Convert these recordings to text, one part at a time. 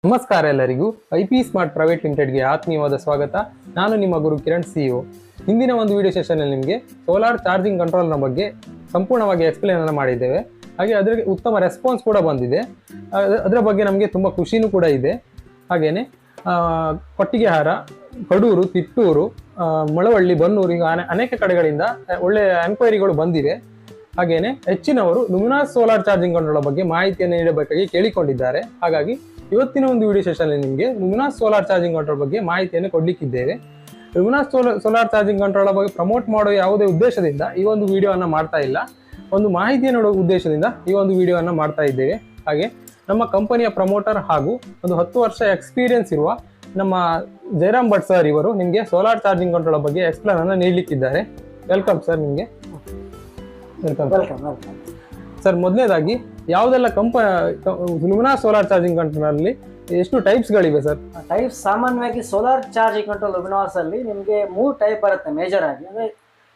ನಮಸ್ಕಾರ ಎಲ್ಲರಿಗೂ IP smart private ಲಿಮಿಟೆಡ್ಗೆ ಆತ್ಮೀಯವಾದ ಸ್ವಾಗತ. ನಾನು ನಿಮ್ಮ ಗುರು ಕಿರಣ್ ಸಿಇಒ. ಹಿಂದಿನ ಒಂದು ವಿಡಿಯೋ ಸೆಷನಲ್ಲಿ ನಿಮಗೆ ಸೋಲಾರ್ ಚಾರ್ಜಿಂಗ್ ಕಂಟ್ರೋಲ್ನ ಬಗ್ಗೆ ಸಂಪೂರ್ಣವಾಗಿ ಎಕ್ಸ್ಪ್ಲೇನ್ ಅನ್ನು ಮಾಡಿದ್ದೇವೆ. ಹಾಗೆ ಅದಕ್ಕೆ ಉತ್ತಮ ರೆಸ್ಪಾನ್ಸ್ ಕೂಡ ಬಂದಿದೆ. ಅದರ ಬಗ್ಗೆ ನಮಗೆ ತುಂಬ ಖುಷಿನೂ ಕೂಡ ಇದೆ. ಹಾಗೆಯೇ ಕೊಟ್ಟಿಗೆಹಾರ, ಕಡೂರು, ತಿಟ್ಟೂರು, ಮೊಳವಳ್ಳಿ, ಬನ್ನೂರು ಈಗ ಅನೇಕ ಕಡೆಗಳಿಂದ ಒಳ್ಳೆಯ ಎನ್ಕ್ವೈರಿಗಳು ಬಂದಿವೆ. ಹಾಗೆಯೇ ಹೆಚ್ಚಿನವರು ಲುಮಿನಾಸ್ ಸೋಲಾರ್ ಚಾರ್ಜಿಂಗ್ ಕಂಟ್ರೋಲ್ ಬಗ್ಗೆ ಮಾಹಿತಿಯನ್ನು ನೀಡಬೇಕಾಗಿ ಕೇಳಿಕೊಂಡಿದ್ದಾರೆ. ಹಾಗಾಗಿ ಇವತ್ತಿನ ಒಂದು ವಿಡಿಯೋ ಸೆಷನ್ ನಿಮಗೆ ಲುಮಿನಾಸ್ ಸೋಲಾರ್ ಚಾರ್ಜಿಂಗ್ ಕಂಟ್ರೋಲ್ ಬಗ್ಗೆ ಮಾಹಿತಿಯನ್ನು ಕೊಡ್ಲಿಕ್ಕಿದ್ದೇವೆ. ಲುಮಿನಾಸ್ ಸೋಲಾರ್ ಚಾರ್ಜಿಂಗ್ ಕಂಟ್ರೋಲ್ ಬಗ್ಗೆ ಪ್ರಮೋಟ್ ಮಾಡೋ ಯಾವುದೇ ಉದ್ದೇಶದಿಂದ ಈ ಒಂದು ವಿಡಿಯೋವನ್ನು ಮಾಡ್ತಾ ಇಲ್ಲ. ಒಂದು ಮಾಹಿತಿಯನ್ನು ನೋಡುವ ಉದ್ದೇಶದಿಂದ ಈ ಒಂದು ವಿಡಿಯೋವನ್ನು ಮಾಡ್ತಾ ಇದ್ದೇವೆ. ಹಾಗೆ ನಮ್ಮ ಕಂಪನಿಯ ಪ್ರಮೋಟರ್ ಹಾಗೂ ಒಂದು 10 ವರ್ಷ ಎಕ್ಸ್ಪೀರಿಯನ್ಸ್ ಇರುವ ನಮ್ಮ ಜಯರಾಮ್ ಭಟ್ ಸರ್ ಇವರು ನಿಮಗೆ ಸೋಲಾರ್ ಚಾರ್ಜಿಂಗ್ ಕಂಟ್ರೋಲ್ ಬಗ್ಗೆ ಎಕ್ಸ್ಪ್ಲೇನ್ ಅನ್ನು ನೀಡಲಿಕ್ಕಿದ್ದಾರೆ. Welcome sir. ನಿಮಗೆ ವೆಲ್ಕಮ್ ಸರ್. ಮೊದಲನೇದಾಗಿ ಯಾವುದೆಲ್ಲ ಲುಮಿನಾಸ್ ಸೋಲಾರ್ ಚಾರ್ಜಿಂಗ್ ಕಂಟ್ರೋಲಲ್ಲಿ ಎಷ್ಟು ಟೈಪ್ಸ್ಗಳಿವೆ ಸರ್? ಟೈಪ್ಸ್ ಸಾಮಾನ್ಯವಾಗಿ ಸೋಲಾರ್ ಚಾರ್ಜಿಂಗ್ ಕಂಟ್ರೋಲ್ ಲುಮಿನಾಸ್ ಅಲ್ಲಿ ನಿಮಗೆ 3 ಟೈಪ್ ಬರುತ್ತೆ ಮೇಜರ್ ಆಗಿ. ಅಂದರೆ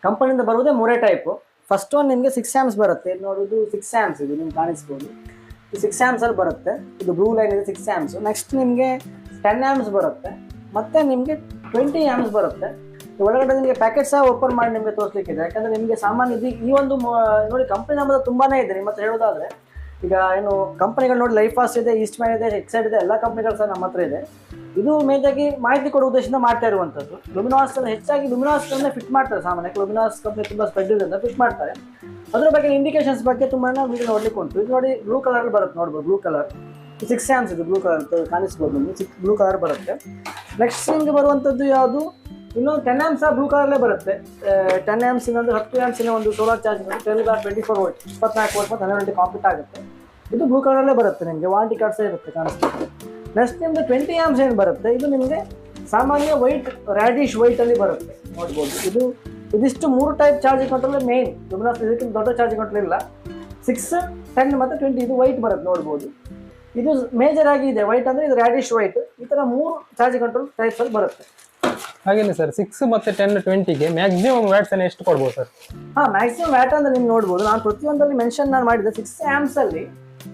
ಕಂಪನಿಯಿಂದ ಬರುವುದೇ 3 ಟೈಪು. ಫಸ್ಟ್ ಒನ್ ನಿಮಗೆ 6 ಆಂಪ್ಸ್ ಬರುತ್ತೆ. ಇದು ನೋಡೋದು 6 ಆಂಪ್ಸ್, ಇದು ನಿಮ್ಗೆ ಕಾಣಿಸ್ಬೋದು. ಈ 6 ಆಂಪ್ಸ್ ಅಲ್ಲಿ ಬರುತ್ತೆ. ಇದು ಬ್ಲೂ ಲೈನ್ ಇದೆ 6 ಆಂಪ್ಸ್. ನೆಕ್ಸ್ಟ್ ನಿಮಗೆ 10 ಆಂಪ್ಸ್ ಬರುತ್ತೆ, ಮತ್ತೆ ನಿಮಗೆ 20 ಆಂಪ್ಸ್ ಬರುತ್ತೆ. ಒಳಗಡೆ ನಿಮಗೆ ಪ್ಯಾಕೆಟ್ ಸಹ ಓಪನ್ ಮಾಡಿ ನಿಮಗೆ ತೋರಿಸ್ಲಿಕ್ಕಿದೆ. ಯಾಕಂದ್ರೆ ನಿಮಗೆ ಸಾಮಾನ್ಯ ಈ ಒಂದು ನೋಡಿ ಕಂಪನಿ ನಮ್ಮದು ತುಂಬಾನೇ ಇದೆ. ನಿಮ್ಮ ಹತ್ರ ಹೇಳೋದಾದ್ರೆ ಈಗ ಏನು ಕಂಪನಿಗಳು ನೋಡಿ ಲೈಫ್ ಫಾಸ್ಟ್ ಇದೆ, ಈಸ್ಟ್ ಮ್ಯಾನ್ ಇದೆ, ಎಕ್ಸೈಡ್ ಇದೆ, ಎಲ್ಲ ಕಂಪನಿಗಳು ಸಹ ನಮ್ಮ ಹತ್ರ ಇದೆ. ಇದು ಮೇಜಾಗಿ ಮಾಹಿತಿ ಕೊಡುವ ಉದ್ದೇಶದಿಂದ ಮಾಡ್ತಾ ಇರುವಂಥದ್ದು. ಲುಮಿನಾಸ್ ಹೆಚ್ಚಾಗಿ ಲುಮಿನಾಸ್ ಫಿಟ್ ಮಾಡ್ತಾರೆ. ಸಾಮಾನ್ಯಕ್ಕೆ ಲುಮಿನಾಸ್ ಕಂಪನಿ ತುಂಬ ಸ್ಪ್ರೆಡ್ ಇರೋದ್ರಿಂದ ಫಿಟ್ ಮಾಡ್ತಾರೆ. ಅದ್ರ ಬಗ್ಗೆ ಇಂಡಿಕೇಶನ್ಸ್ ಬಗ್ಗೆ ತುಂಬಾ ವಿಡಿಯೋ ನೋಡ್ಲಿಕ್ಕೆ ಉಂಟು. ಇದು ನೋಡಿ ಬ್ಲೂ ಕಲರ್ ಬರುತ್ತೆ, ನೋಡ್ಬೋದು ಬ್ಲೂ ಕಲರ್ 6 ಆಂಪ್ಸ್ ಇದು ಬ್ಲೂ ಕಲರ್ ಕಾಣಿಸ್ಬೋದು ನಿಮಗೆ. ಬ್ಲೂ ಕಲರ್ ಬರುತ್ತೆ. ನೆಕ್ಸ್ಟ್ ನಿಮಗೆ ಬರುವಂಥದ್ದು ಯಾವುದು, ಇನ್ನೊಂದು 10 ಆಂಪ್ಸ್ ಬ್ಲೂ ಕಲರ್ಲೇ ಬರುತ್ತೆ. 10 ಆಂಪ್ಸ್ ಇನ್ನೊಂದು 10 ಆಂಪ್ಸಿನ ಒಂದು ಸೋಲಾರ್ ಚಾರ್ಜಿಂಗ್ 12/24 ವೋಲ್ಟ್ 24 ವೋಲ್ಟ್ ಮತ್ತು 12 ಕಾಂಪ್ಲೀಟ್ ಆಗುತ್ತೆ. ಇದು ಬ್ಲೂ ಕಲರಲ್ಲೇ ಬರುತ್ತೆ. ನಿಮಗೆ ವಾರಂಟಿ ಕಾರ್ಡ್ ಸಹ ಇರುತ್ತೆ, ಕಾಣಿಸ್ತಾರೆ. ನೆಕ್ಸ್ಟ್ ನಿಮ್ಮದು 20 ಆಂಪ್ಸ್ ಏನು ಬರುತ್ತೆ, ಇದು ನಿಮಗೆ ಸಾಮಾನ್ಯ ವೈಟ್, ರ್ಯಾಡಿಶ್ ವೈಟಲ್ಲಿ ಬರುತ್ತೆ, ನೋಡ್ಬೋದು. ಇದಿಷ್ಟು 3 ಟೈಪ್ ಚಾರ್ಜಿಂಗ್ ಕಂಟ್ರೋಲ್ ಮೇನ್. ಲುಮಿನಾಸ್ ಇದಕ್ಕಿಂತ ದೊಡ್ಡ ಚಾರ್ಜಿಂಗ್ ಕಂಟ್ರೋಲ್ ಇಲ್ಲ. 6, 10 ಮತ್ತು 20 ಇದು ವೈಟ್ ಬರುತ್ತೆ, ನೋಡ್ಬೋದು. ಇದು ಮೇಜರ್ ಆಗಿ ಇದೆ. ವೈಟ್ ಅಂದರೆ ಇದು ರ್ಯಾಡಿಶ್ ವೈಟ್. ಈ ಥರ 3 ಚಾರ್ಜಿಂಗ್ ಕಂಟ್ರೋಲ್ ಟೈಪ್ಸಲ್ಲಿ ಬರುತ್ತೆ. ಹಾಗೇನೆ ಸರ್, 6 ಮತ್ತು 10, 20ಗೆ ಮ್ಯಾಕ್ಸಿಮಮ್ ವ್ಯಾಟ್ಸ್ ಅನ್ನು ಎಷ್ಟು ಕೊಡ್ಬೋದು ಸರ್? ಮ್ಯಾಕ್ಸಿಮಮ್ ವ್ಯಾಟ್ ಅಂದ್ರೆ ನೀವು ನೋಡ್ಬೋದು. ನಾನು ಪ್ರತಿಯೊಂದಲ್ಲಿ ನಾನು ಮಾಡಿದ್ದೆ 6 ಆಂಪ್ಸ್ ಅಲ್ಲಿ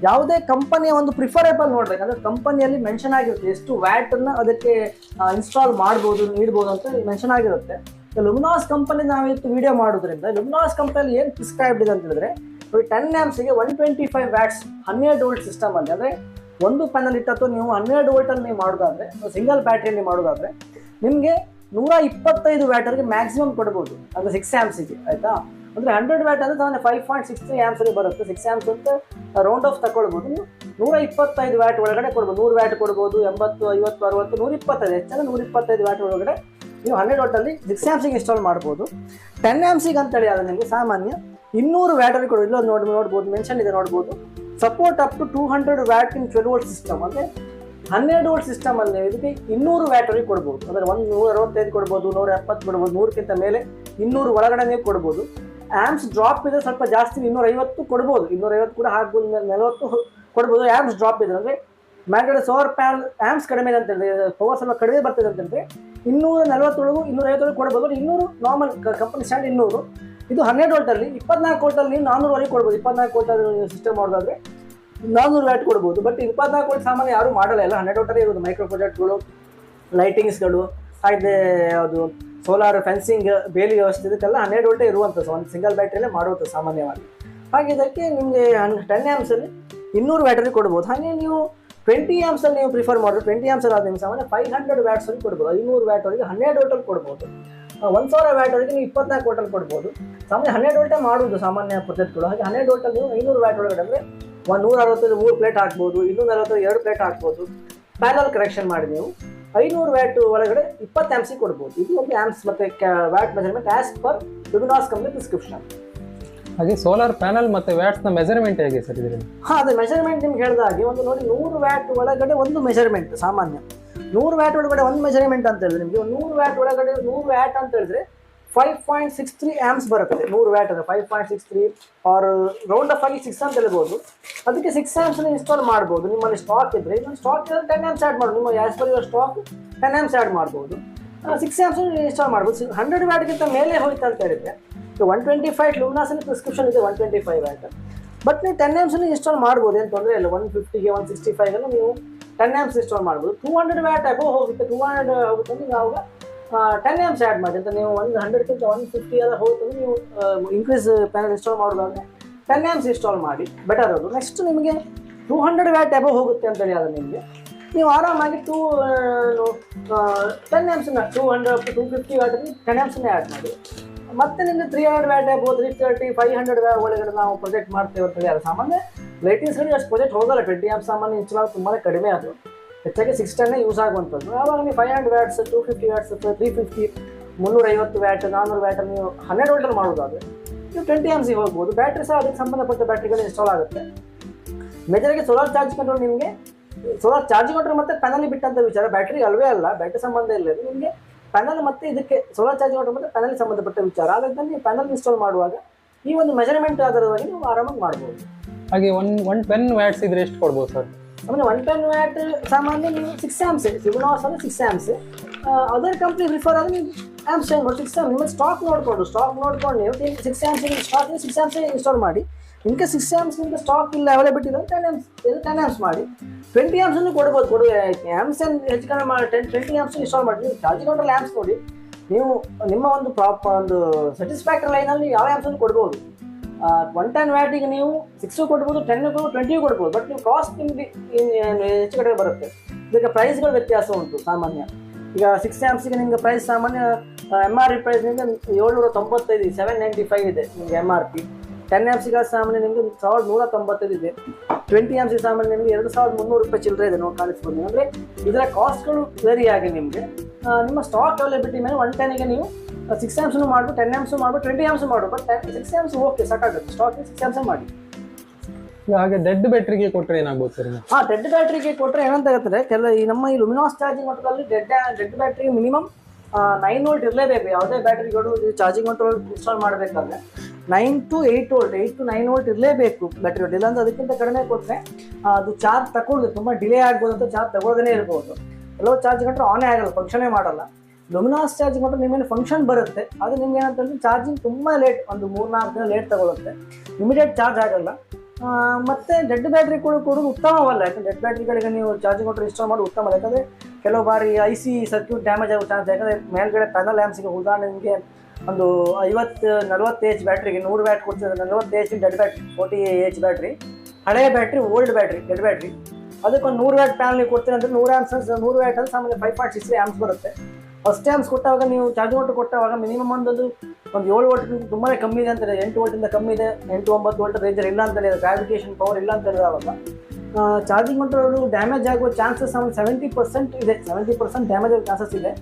ಯಾವುದೇ ಕಂಪನಿಯ ಒಂದು ಪ್ರಿಫರೇಬಲ್ ನೋಡ್ಬೇಕು. ಅಂದ್ರೆ ಕಂಪನಿಯಲ್ಲಿ ಮೆನ್ಷನ್ ಆಗಿರುತ್ತೆ ಎಷ್ಟು ವ್ಯಾಟ್ ಅನ್ನ ಅದಕ್ಕೆ ಇನ್ಸ್ಟಾಲ್ ಮಾಡ್ಬೋದು, ನೀಡ್ಬೋದು ಅಂತ ಮೆನ್ಷನ್ ಆಗಿರುತ್ತೆ. ಲುಮಿನಾಸ್ ಕಂಪನಿ ನಾವು ಇವತ್ತು ವಿಡಿಯೋ ಮಾಡೋದ್ರಿಂದ ಲುಮಿನಾಸ್ ಕಂಪನಿಯಲ್ಲಿ ಏನು ಪ್ರಿಸ್ಕ್ರೈಬ್ಡ್ ಇದೆ ಅಂತ ಹೇಳಿದ್ರೆ 10 ಆಂಪ್ಸ್ಗೆ 125 ವ್ಯಾಟ್ಸ್ 12 ವೋಲ್ಟ್ ಸಿಸ್ಟಮ್ ಅಲ್ಲಿ, ಅಂದರೆ ಒಂದು ಪ್ಯಾನಲ್ ಇಟ್ಟು ಅಥವಾ ನೀವು 12 ವೋಲ್ಟಲ್ಲಿ ನೀವು ಮಾಡೋದಾದ್ರೆ, ಸಿಂಗಲ್ ಬ್ಯಾಟ್ರಿಯಲ್ಲಿ ಮಾಡೋದಾದ್ರೆ ನಿಮಗೆ 125 ವ್ಯಾಟರ್ಗೆ ಮ್ಯಾಕ್ಸಿಮಮ್ ಕೊಡ್ಬೋದು. ಅಂದರೆ 6 ಆಂಪ್ಸಿಗೆ, ಆಯ್ತಾ. ಅಂದರೆ 100 ವ್ಯಾಟ್ ಅಂದರೆ ತಾನೇ 5.63 ಆಂಪ್ಸಲ್ಲಿ ಬರುತ್ತೆ. 6 ಆಂಪ್ಸ್ ಅಂತ ರೌಂಡ್ ಆಫ್ ತಗೊಳ್ಬೋದು. ನೀವು 125 ವ್ಯಾಟ್ ಒಳಗಡೆ ಕೊಡ್ಬೋದು. 100 ವ್ಯಾಟ್ ಕೊಡ್ಬೋದು, 80, 50, 60, 125, ಹೆಚ್ಚಾಗಿ 125 ವ್ಯಾಟ್ ಒಳಗಡೆ ನೀವು 100 ವಾಟಲ್ಲಿ 6 ಆಂಪ್ಸಿಗೆ ಇನ್ಸ್ಟಾಲ್ ಮಾಡ್ಬೋದು. 10 ಆಂಪ್ಸಿಗೆ ಅಂತೇಳಿ ಆದರೆ ನಿಮಗೆ ಸಾಮಾನ್ಯ 200 ವ್ಯಾಟಲ್ಲಿ ಕೊಡೋದು. ಇಲ್ಲ ನೋಡ್ಬೋದು, ಮೆನ್ಷನ್ ಇದೆ, ನೋಡ್ಬೋದು. Support up to 200 watt in 12 volt system. ಅಂದರೆ 12 ವೋಲ್ಟ್ ಸಿಸ್ಟಮ್ ಅಲ್ಲಿ ಇದಕ್ಕೆ 200 ವ್ಯಾಟ್ವರೆಗೆ ಕೊಡ್ಬೋದು. ಅಂದರೆ 165 ಕೊಡ್ಬೋದು, 170 ಕೊಡ್ಬೋದು, 100ಕ್ಕಿಂತ ಮೇಲೆ 200 ಒಳಗಡೆ ನೀವು ಕೊಡ್ಬೋದು. ಆ್ಯಮ್ಸ್ ಡ್ರಾಪ್ ಇದೆ ಸ್ವಲ್ಪ ಜಾಸ್ತಿ, 250 ಕೊಡ್ಬೋದು. 250 ಕೂಡ ಆಗ್ಬೋದು, 40 ಕೊಡ್ಬೋದು. ಆ್ಯಮ್ಸ್ ಡ್ರಾಪ್ ಇದೆ ಅಂದರೆ ಮ್ಯಾಗಡೆ ಸೋಲಾರ್ ಪ್ಯಾನಲ್ ಆ್ಯಮ್ಸ್ ಕಡಿಮೆ ಇದೆ ಅಂತ ಹೇಳಿದ್ರೆ, ಪವರ್ ಸ್ವಲ್ಪ ಕಡಿಮೆ ಬರ್ತದೆ ಅಂತ ಹೇಳಿದ್ರೆ 240 250 ಕೊಡ್ಬೋದು. 200 ನಾರ್ಮಲ್ ಕಂಪನಿ ಸ್ಟ್ಯಾಂಡ್ 200. ಇದು 12 ವೋಲ್ಟಲ್ಲಿ 24 ವೋಲ್ಟಲ್ಲಿ ನೀವು 400ವರೆಗೆ ಕೊಡ್ಬೋದು. 24 ವೋಲ್ಟಲ್ಲಿ ನೀವು ಸಿಸ್ಟಮ್ ಮಾಡೋದಾದ್ರೆ 400 ವ್ಯಾಟ್ ಕೊಡ್ಬೋದು. ಬಟ್ 24 ವೋಲ್ಟ್ ಸಾಮಾನ್ಯ ಯಾರು ಮಾಡಲ್ಲ, ಎಲ್ಲ 100 ವೋಲ್ಟಲ್ಲೇ ಇರೋದು. ಮೈಕ್ರೋ ಪ್ರಾಜೆಕ್ಟ್ಗಳು, ಲೈಟಿಂಗ್ಸ್ಗಳು, ಹಾಗೆ ಅದು ಸೋಲಾರ್ ಫೆನ್ಸಿಂಗ್, ಬೇಲಿ ವ್ಯವಸ್ಥೆ, ಇದಕ್ಕೆಲ್ಲ 12 ವೋಲ್ಟೇ ಇರುವಂಥದ್ದು. ಒಂದು ಸಿಂಗಲ್ ಬ್ಯಾಟ್ರಿಯಲ್ಲೇ ಮಾಡುವಂಥದ್ದು ಸಾಮಾನ್ಯವಾಗಿ. ಹಾಗೆ ಇದಕ್ಕೆ ನಿಮಗೆ 10 ಆಂಪ್ಸಲ್ಲಿ 200 ವ್ಯಾಟಲ್ಲಿ ಕೊಡ್ಬೋದು. ಹಾಗೆ ನೀವು 20 ಆಂಪ್ಸಲ್ಲಿ ನೀವು ಪ್ರಿಫರ್ ಮಾಡೋದು, 20 ಆಂಪ್ಸಲ್ಲಿ ಆದ ನಿಮ್ಗೆ ಸಾಮಾನ್ಯ 500 ವ್ಯಾಟ್ಸಲ್ಲಿ ಕೊಡ್ಬೋದು. 500 ವ್ಯಾಟ್ವರೆಗೆ 12 ವೋಲ್ಟಲ್ಲಿ ಕೊಡ್ಬೋದು. 1000 ವ್ಯಾಟ್ವರೆಗೆ ನೀವು 24 ವೋಲ್ಟಲ್ಲಿ ಕೊಡ್ಬೋದು. ಸಾಮಾನ್ಯ 12 ವೋಲ್ಟೇ ಮಾಡುವುದು ಸಾಮಾನ್ಯ ಪ್ರಾಜೆಕ್ಟ್ಗಳು. ಹಾಗೆ 12 ವೋಲ್ಟಲ್ಲಿ ನೀವು 500 ವ್ಯಾಟ್ ಒಳಗಡೆ ಅಂದರೆ 160 3 ಪ್ಲೇಟ್ ಹಾಕ್ಬೋದು, 240 2 ಪ್ಲೇಟ್ ಹಾಕ್ಬೋದು. ಪ್ಯಾನಲ್ ಕರೆಕ್ಷನ್ ಮಾಡಿ ನೀವು 500 ವ್ಯಾಟ್ ಒಳಗಡೆ 20 ಆಂಪ್ಸಿಗೆ ಕೊಡ್ಬೋದು. ಇದು ಒಂದು ಆಂಪ್ಸ್ ಮತ್ತು watt measurement as per Luminous company prescription. ಹಾಗೆ ಸೋಲಾರ್ ಪ್ಯಾನಲ್ ಮತ್ತು ವ್ಯಾಟ್ಸ್ನ ಮೆಜರ್ಮೆಂಟ್ ಹೇಗೆ ಸರ್ ಇದರಲ್ಲಿ? ಅದೇ ಮೆಜರ್ಮೆಂಟ್ ನಿಮ್ಗೆ ಹೇಳಿದ ಹಾಗೆ ಒಂದು ನೋಡಿ 100 ವ್ಯಾಟ್ ಒಳಗಡೆ ಒಂದು ಮೆಜರ್ಮೆಂಟ್. ಸಾಮಾನ್ಯ 100 ವ್ಯಾಟ್ ಒಳಗಡೆ ಒಂದು ಮೆಜರ್ಮೆಂಟ್ ಅಂತ ಹೇಳಿದ್ರೆ ನಿಮಗೆ 100 ವ್ಯಾಟ್ ಒಳಗಡೆ 100 ವ್ಯಾಟ್ ಅಂತ ಹೇಳಿದ್ರೆ 5.63 ಆಂಪ್ಸ್ ಬರುತ್ತೆ. 100 ವ್ಯಾಟ್ ಅಂದರೆ 5.63 ಆರ್ ರೌಂಡ್ ಆಫ್ ಆಗಿ 6 ಅಂತ ಹೇಳ್ಬೋದು. ಅದಕ್ಕೆ 6 ಆಂಪ್ಸಲ್ಲಿ ಇನ್ಸ್ಟಾಲ್ ಮಾಡ್ಬೋದು. ನಿಮ್ಮಲ್ಲಿ ಸ್ಟಾಕ್ ಇದ್ದರೆ, ಇನ್ನೊಂದು ಸ್ಟಾಕ್ ಇದ್ದರೆ 10 ಆಂಪ್ಸ್ ಆ್ಯಡ್ ಮಾಡ್ಬೋದು. ನಿಮ್ಮ as per your stock 10 amps add ಮಾಡ್ಬೋದು. 6 ಆಂಪ್ಸಲ್ಲಿ ಇನ್ಸ್ಟಾಲ್ ಮಾಡ್ಬೋದು. 100 ವ್ಯಾಟ್ಗಿಂತ ಮೇಲೆ ಹೋಯ್ತು ಅಂತ ಹೇಳಿದ್ರೆ 125 ಲುಮಿನಾಸಲ್ಲಿ ಪ್ರಿಸ್ಕ್ರಿಪ್ಷನ್ ಇದೆ 125 ವ್ಯಾಟ್. ಬಟ್ ನೀವು 10 ಆಂಪ್ಸಲ್ಲಿ ಇನ್ಸ್ಟಾಲ್ ಮಾಡ್ಬೋದು, ಏನು ತೊಂದರೆ ಇಲ್ಲ. 150ಗೆ 165 ನೀವು 10 amps ಇನ್ಸ್ಟಾಲ್ ಮಾಡ್ಬೋದು. 200 ವ್ಯಾಟ್ ಅಬೋವ್ ಹೋಗುತ್ತೆ, 200 ಹೋಗುತ್ತೆ ಅಂದ್ರೆ ನಾವು 10 amps ಆ್ಯಡ್ ಮಾಡಿ ಅಂತ ನೀವು 100ಕ್ಕಿಂತ 150 ಎಲ್ಲ ಹೋಗುತ್ತೆ ನೀವು ಇನ್ಕ್ರೀಸ್ ಪ್ಯಾನಲ್ ಇನ್ಸ್ಟಾಲ್ ಮಾಡೋದಾದ್ರೆ 10 amps ಇನ್ಸ್ಟಾಲ್ ಮಾಡಿ ಬೆಟರ್ ಅದು. ನೆಕ್ಸ್ಟ್ ನಿಮಗೆ 200 ವ್ಯಾಟ್ ಅಬೋವ್ ಹೋಗುತ್ತೆ ಅಂತೇಳಿ ಆದರೆ ನಿಮಗೆ ನೀವು ಆರಾಮಾಗಿ 10 amps 200 250 ವ್ಯಾಟಲ್ಲಿ 10 amps ಆ್ಯಡ್ ಮಾಡಿ. ಮತ್ತೆ ನಿಮಗೆ 300 ವ್ಯಾಟ್ ಅಬೋವ್ 330 500 ವ್ಯಾಟ್ ಒಳಗಡೆ ನಾವು ಪ್ರೊಜೆಕ್ಟ್ ಮಾಡ್ತೇವೆ ಅಂತೇಳಿ ಅದು ಸಾಮಾನ್ಯ ಲೈಟಿಂಗ್ಸ್ಗಳಿಗೆ ಅಷ್ಟು ಪ್ರೊಜೆಕ್ಟ್ ಹೋಗಲ್ಲ. 20 amps ಸಾಮಾನ್ಯ ಇನ್ಸ್ಟಾಲ್ ತುಂಬಾ ಕಡಿಮೆ ಅದು, ಹೆಚ್ಚಾಗಿ 610 ಯೂಸ್ ಆಗುವಂಥದ್ದು. ಆವಾಗ ನೀವು 500 ವ್ಯಾಟ್ಸ್ 250 ವ್ಯಾಟ್ಸ್ 350 350 ವ್ಯಾಟ್ 400 ವ್ಯಾಟ್ ನೀವು 100 ವೋಲ್ಟಲ್ಲಿ ಮಾಡೋದಾದ್ರೆ ನೀವು 20 amps ಹೋಗ್ಬೋದು. ಬ್ಯಾಟ್ರಿ ಸಹ ಅದಕ್ಕೆ ಸಂಬಂಧಪಟ್ಟ ಬ್ಯಾಟ್ರಿಗಳು ಇನ್ಸ್ಟಾಲ್ ಆಗುತ್ತೆ. ಮೇಜರಾಗಿ ಸೋಲಾರ್ ಚಾರ್ಜ್ ಕಂಟ್ರೋಲ್ ನಿಮಗೆ ಸೋಲಾರ್ ಚಾರ್ಜಿಂಗ್ ಕಂಟ್ರೋಲ್ ಮತ್ತು ಪ್ಯಾನಲ್ ಬಿಟ್ಟಂತ ವಿಚಾರ, ಬ್ಯಾಟ್ರಿ ಅಲ್ವೇ ಅಲ್ಲ, ಬ್ಯಾಟ್ರಿ ಸಂಬಂಧ ಇಲ್ಲ. ನಿಮಗೆ ಪ್ಯಾನಲ್ ಮತ್ತು ಇದಕ್ಕೆ ಸೋಲಾರ್ ಚಾರ್ಜಿಂಗ್ ಕಂಟ್ರೋಲ್ ಮತ್ತು ಪ್ಯಾನಲ್ ಸಂಬಂಧಪಟ್ಟ ವಿಚಾರ. ಅದರಿಂದ ನೀವು ಪ್ಯಾನಲ್ ಇನ್ಸ್ಟಾಲ್ ಮಾಡುವಾಗ ಈ ಒಂದು ಮೆಜರ್ಮೆಂಟ್ ಆಧಾರವಾಗಿ ನೀವು ಆರಾಮಾಗಿ ಮಾಡ್ಬೋದು. ಹಾಗೆ 110 ವ್ಯಾಟ್ಸ್ ಇದ್ರೆ ಎಷ್ಟು ಕೊಡ್ಬೋದು ಸರ್? ಆಮೇಲೆ 110 ವ್ಯಾಟ್ ಸಾಮಾನ್ಯ ನೀವು 6 amps ಸಿಗ್ನೋಸ್ ಅಂದರೆ 6 amps ಅದರ್ ಕಂಪ್ನಿ ಪ್ರಿಫರ್ ಆದರೆ ನೀವು ಆ್ಯಮ್ಸ್ ಚೇಂಜ್ ಮಾಡಿ 6 amps ನಿಮ್ಮ ಸ್ಟಾಕ್ ನೋಡ್ಕೊಂಡು ನೀವು 6 amps ಸ್ಟಾಕ್ 6 amps ಇನ್ಸ್ಟಾಲ್ ಮಾಡಿ. ಇನ್ಕೆ 6 amps ನಿಮಗೆ ಸ್ಟಾಕ್ ಇಲ್ಲ ಅವೈಲಬಿಲಿಟಿ ಇದೆ 10 amps ಮಾಡಿ. 20 amps ಕೊಡ್ಬೋದು ಆ್ಯಮ್ಸ್ ಹೆಚ್ಚು ಕಡಿಮೆ ಮಾಡಿ 20 amps ಇನ್ಸ್ಟಾಲ್ ಮಾಡಿ. ನೀವು ಚಾರ್ಜಿಂಗ್ ಕಂಟ್ರೋಲ್ ಆ್ಯಮ್ಸ್ ನೋಡಿ, ನೀವು ನಿಮ್ಮ ಒಂದು ಒಂದು ಸ್ಯಾಟಿಸ್ಫ್ಯಾಕ್ಟರಿ ಲೈನಲ್ಲಿ ಯಾವ ಆ್ಯಮ್ಸನ್ನು ಕೊಡ್ಬೋದು. 110 ವ್ಯಾಟಿಗೆ ನೀವು 6 ಕೊಡ್ಬೋದು, 10 20 ಕೊಡ್ಬೋದು. ಬಟ್ ನೀವು ಕಾಸ್ಟ್ ನಿಮಗೆ ಹೆಚ್ಚು ಕಡಿಮೆ ಬರುತ್ತೆ. ಇದಕ್ಕೆ ಪ್ರೈಸ್ಗಳು ವ್ಯತ್ಯಾಸ ಉಂಟು ಸಾಮಾನ್ಯ. ಈಗ 6 amps ನಿಮಗೆ ಪ್ರೈಸ್ ಸಾಮಾನ್ಯ MRP ಪ್ರೈಸ್ ನಿಮಗೆ 795 795 ಇದೆ ನಿಮಗೆ MRP. 10 amps ಸಾಮಾನ್ಯ ನಿಮಗೆ 1195 ಇದೆ. 20 amps ಸಾಮಾನ್ಯ ನಿಮಗೆ 2300 ರೂಪಾಯಿ ಚಿಲ್ಲರೆ ಇದೆ ನೋಡಿ ಕಾಣಿಸ್ಬೋದು. ಅಂದರೆ ಇದರ ಕಾಸ್ಟ್ಗಳು ವೇರಿ ಆಗಿ ನಿಮಗೆ ನಿಮ್ಮ ಸ್ಟಾಕ್ ಅವೈಲಬಿಲಿಟಿ ಮೇಲೆ 110ಗೆ ನೀವು 6 amps ಮಾಡ್ಬೋದು, 10 amps ಮಾಡ್ಬೋದು, 20 amps ಮಾಡ್ಬೋದು. ಬಟ್ 6 amps ಓಕೆ ಸಾಕಾಗುತ್ತೆ, ಸ್ಟಾಕ್ 6 amps ಮಾಡಿ. ಹಾಗೆ ಡೆಡ್ ಬ್ಯಾಟ್ರಿಗೆ ಕೊಟ್ಟರೆ ಏನಾಗ್ಬೋದು ಸರ್? ಡೆಡ್ ಬ್ಯಾಟ್ರಿಗೆ ಕೊಟ್ಟರೆ ಏನಂತ ಹೇಳ್ತಾರೆ ಈ ನಮ್ಮ ಈ ಲುಮಿನಾಸ್ ಚಾರ್ಜಿಂಗ್ ಕಂಟ್ರೋಲಲ್ಲಿ ಡೆಡ್ ಬ್ಯಾಟ್ರಿಗೆ ಮಿನಿಮಮ್ 9 ವೋಲ್ಟ್ ಇರಲೇಬೇಕು. ಯಾವುದೇ ಬ್ಯಾಟ್ರಿಗಳು ಚಾರ್ಜಿಂಗ್ ಕಂಟ್ರೋಲ್ ಇನ್ಸ್ಟಾಲ್ ಮಾಡಬೇಕಾದ್ರೆ 9 to 8 ವೋಲ್ಟ್ 8 to 9 ವೋಲ್ಟ್ ಇರಲೇಬೇಕು ಬ್ಯಾಟ್ರಿ. ಇಲ್ಲಾಂದ್ರೆ ಅದಕ್ಕಿಂತ ಕಡಿಮೆ ಕೊಟ್ಟರೆ ಅದು ಚಾರ್ಜ್ ತಗೊಳ್ಳೋದು ತುಂಬ ಡಿಲೇ ಆಗ್ಬೋದು ಅಂತ ಚಾರ್ಜ್ ತಗೊಳ್ಳೋದೇ ಇರ್ಬೋದು. ಕೆಲವು ಚಾರ್ಜ್ ಕಂಟ್ರೋಲ್ ಆನೇ ಆಗಲ್ಲ, ಫಂಕ್ಷನೇ ಮಾಡಲ್ಲ. ಲುಮಿನಾಸ್ ಚಾರ್ಜಿಂಗ್ ಕಂಟ್ರೋಲ್ ನಿಮಗೆ ಫಂಕ್ಷನ್ ಬರುತ್ತೆ, ಅದು ನಿಮ್ಗೆ ಏನಂತಂದ್ರೆ ಚಾರ್ಜಿಂಗ್ ತುಂಬ ಲೇಟ್, ಒಂದು 3-4 ದಿನ ಲೇಟ್ ತಗೊಳುತ್ತೆ, ಇಮಿಡಿಯೇಟ್ ಚಾರ್ಜ್ ಆಗಲ್ಲ. ಮತ್ತು ಡೆಡ್ ಬ್ಯಾಟ್ರಿ ಕೊಡೋದು ಉತ್ತಮವಲ್ಲ. ಯಾಕಂದರೆ ಡೆಡ್ ಬ್ಯಾಟ್ರಿಗಳಿಗೆ ನೀವು ಚಾರ್ಜಿಂಗ್ ಕಂಟ್ರೋಲ್ ಇನ್ಸ್ಟಾಲ್ ಮಾಡೋದು ಉತ್ತಮ. ಯಾಕಂದರೆ ಕೆಲವು ಬಾರಿ IC ಸರ್ಕ್ಯೂಟ್ ಡ್ಯಾಮೇಜ್ ಆಗೋ ಚಾನ್ಸ್. ಯಾಕಂದರೆ ಮೇಲ್ಗಡೆ ಪ್ಯಾನಲ್ ಆ್ಯಮ್ಸಿಗೆ ಉದಾಹರಣೆ ನಿಮಗೆ ಒಂದು 40 H ಬ್ಯಾಟ್ರಿಗೆ 100 ವ್ಯಾಟ್ ಕೊಡ್ತಿದ್ರೆ 40 H dead battery 40 H battery ಹಳೆಯ battery old battery dead battery ಅದಕ್ಕೊಂದು 100 ವ್ಯಾಟ್ ಪ್ಯಾನಲ್ ಕೊಡ್ತೀರಿ ಅಂದರೆ 100 amps 100 ವ್ಯಾಟ್ ಅಂದರೆ ಸಾಮಾನ್ಯ 5.63 amps ಬರುತ್ತೆ. ಫಸ್ಟ್ ಆ್ಯಮ್ಸ್ ಕೊಟ್ಟಾಗ ನೀವು ಚಾರ್ಜಿಂಗ್ ವೋಲ್ಟ್ ಕೊಟ್ಟಾಗ ಮಿನಿಮಮ್ ಒಂದು 7 ವೋಲ್ಟ್ ತುಂಬಾ ಕಮ್ಮಿ ಇದೆ ಅಂತಾರೆ, 8 ವೋಲ್ಟಿಂದ ಕಮ್ಮಿ ಇದೆ, 8-9 ವೋಲ್ಟ್ ರೇಂಜರ್ ಇಲ್ಲ ಅಂತ ಹೇಳಿದ್ರೆ, ಗ್ರಾವಿಟೇಷನ್ ಪವರ್ ಇಲ್ಲ ಅಂತ ಹೇಳಿದಾಗ ಚಾರ್ಜಿಂಗ್ ಕಂಟ್ರೋಲು ಡ್ಯಾಮೇಜ್ ಆಗುವ ಚಾನ್ಸಸ್ 70% ಇದೆ, 70% ಡ್ಯಾಮೇಜ್ ಆಗೋ ಚಾನ್ಸಸ್ ಇದೆ.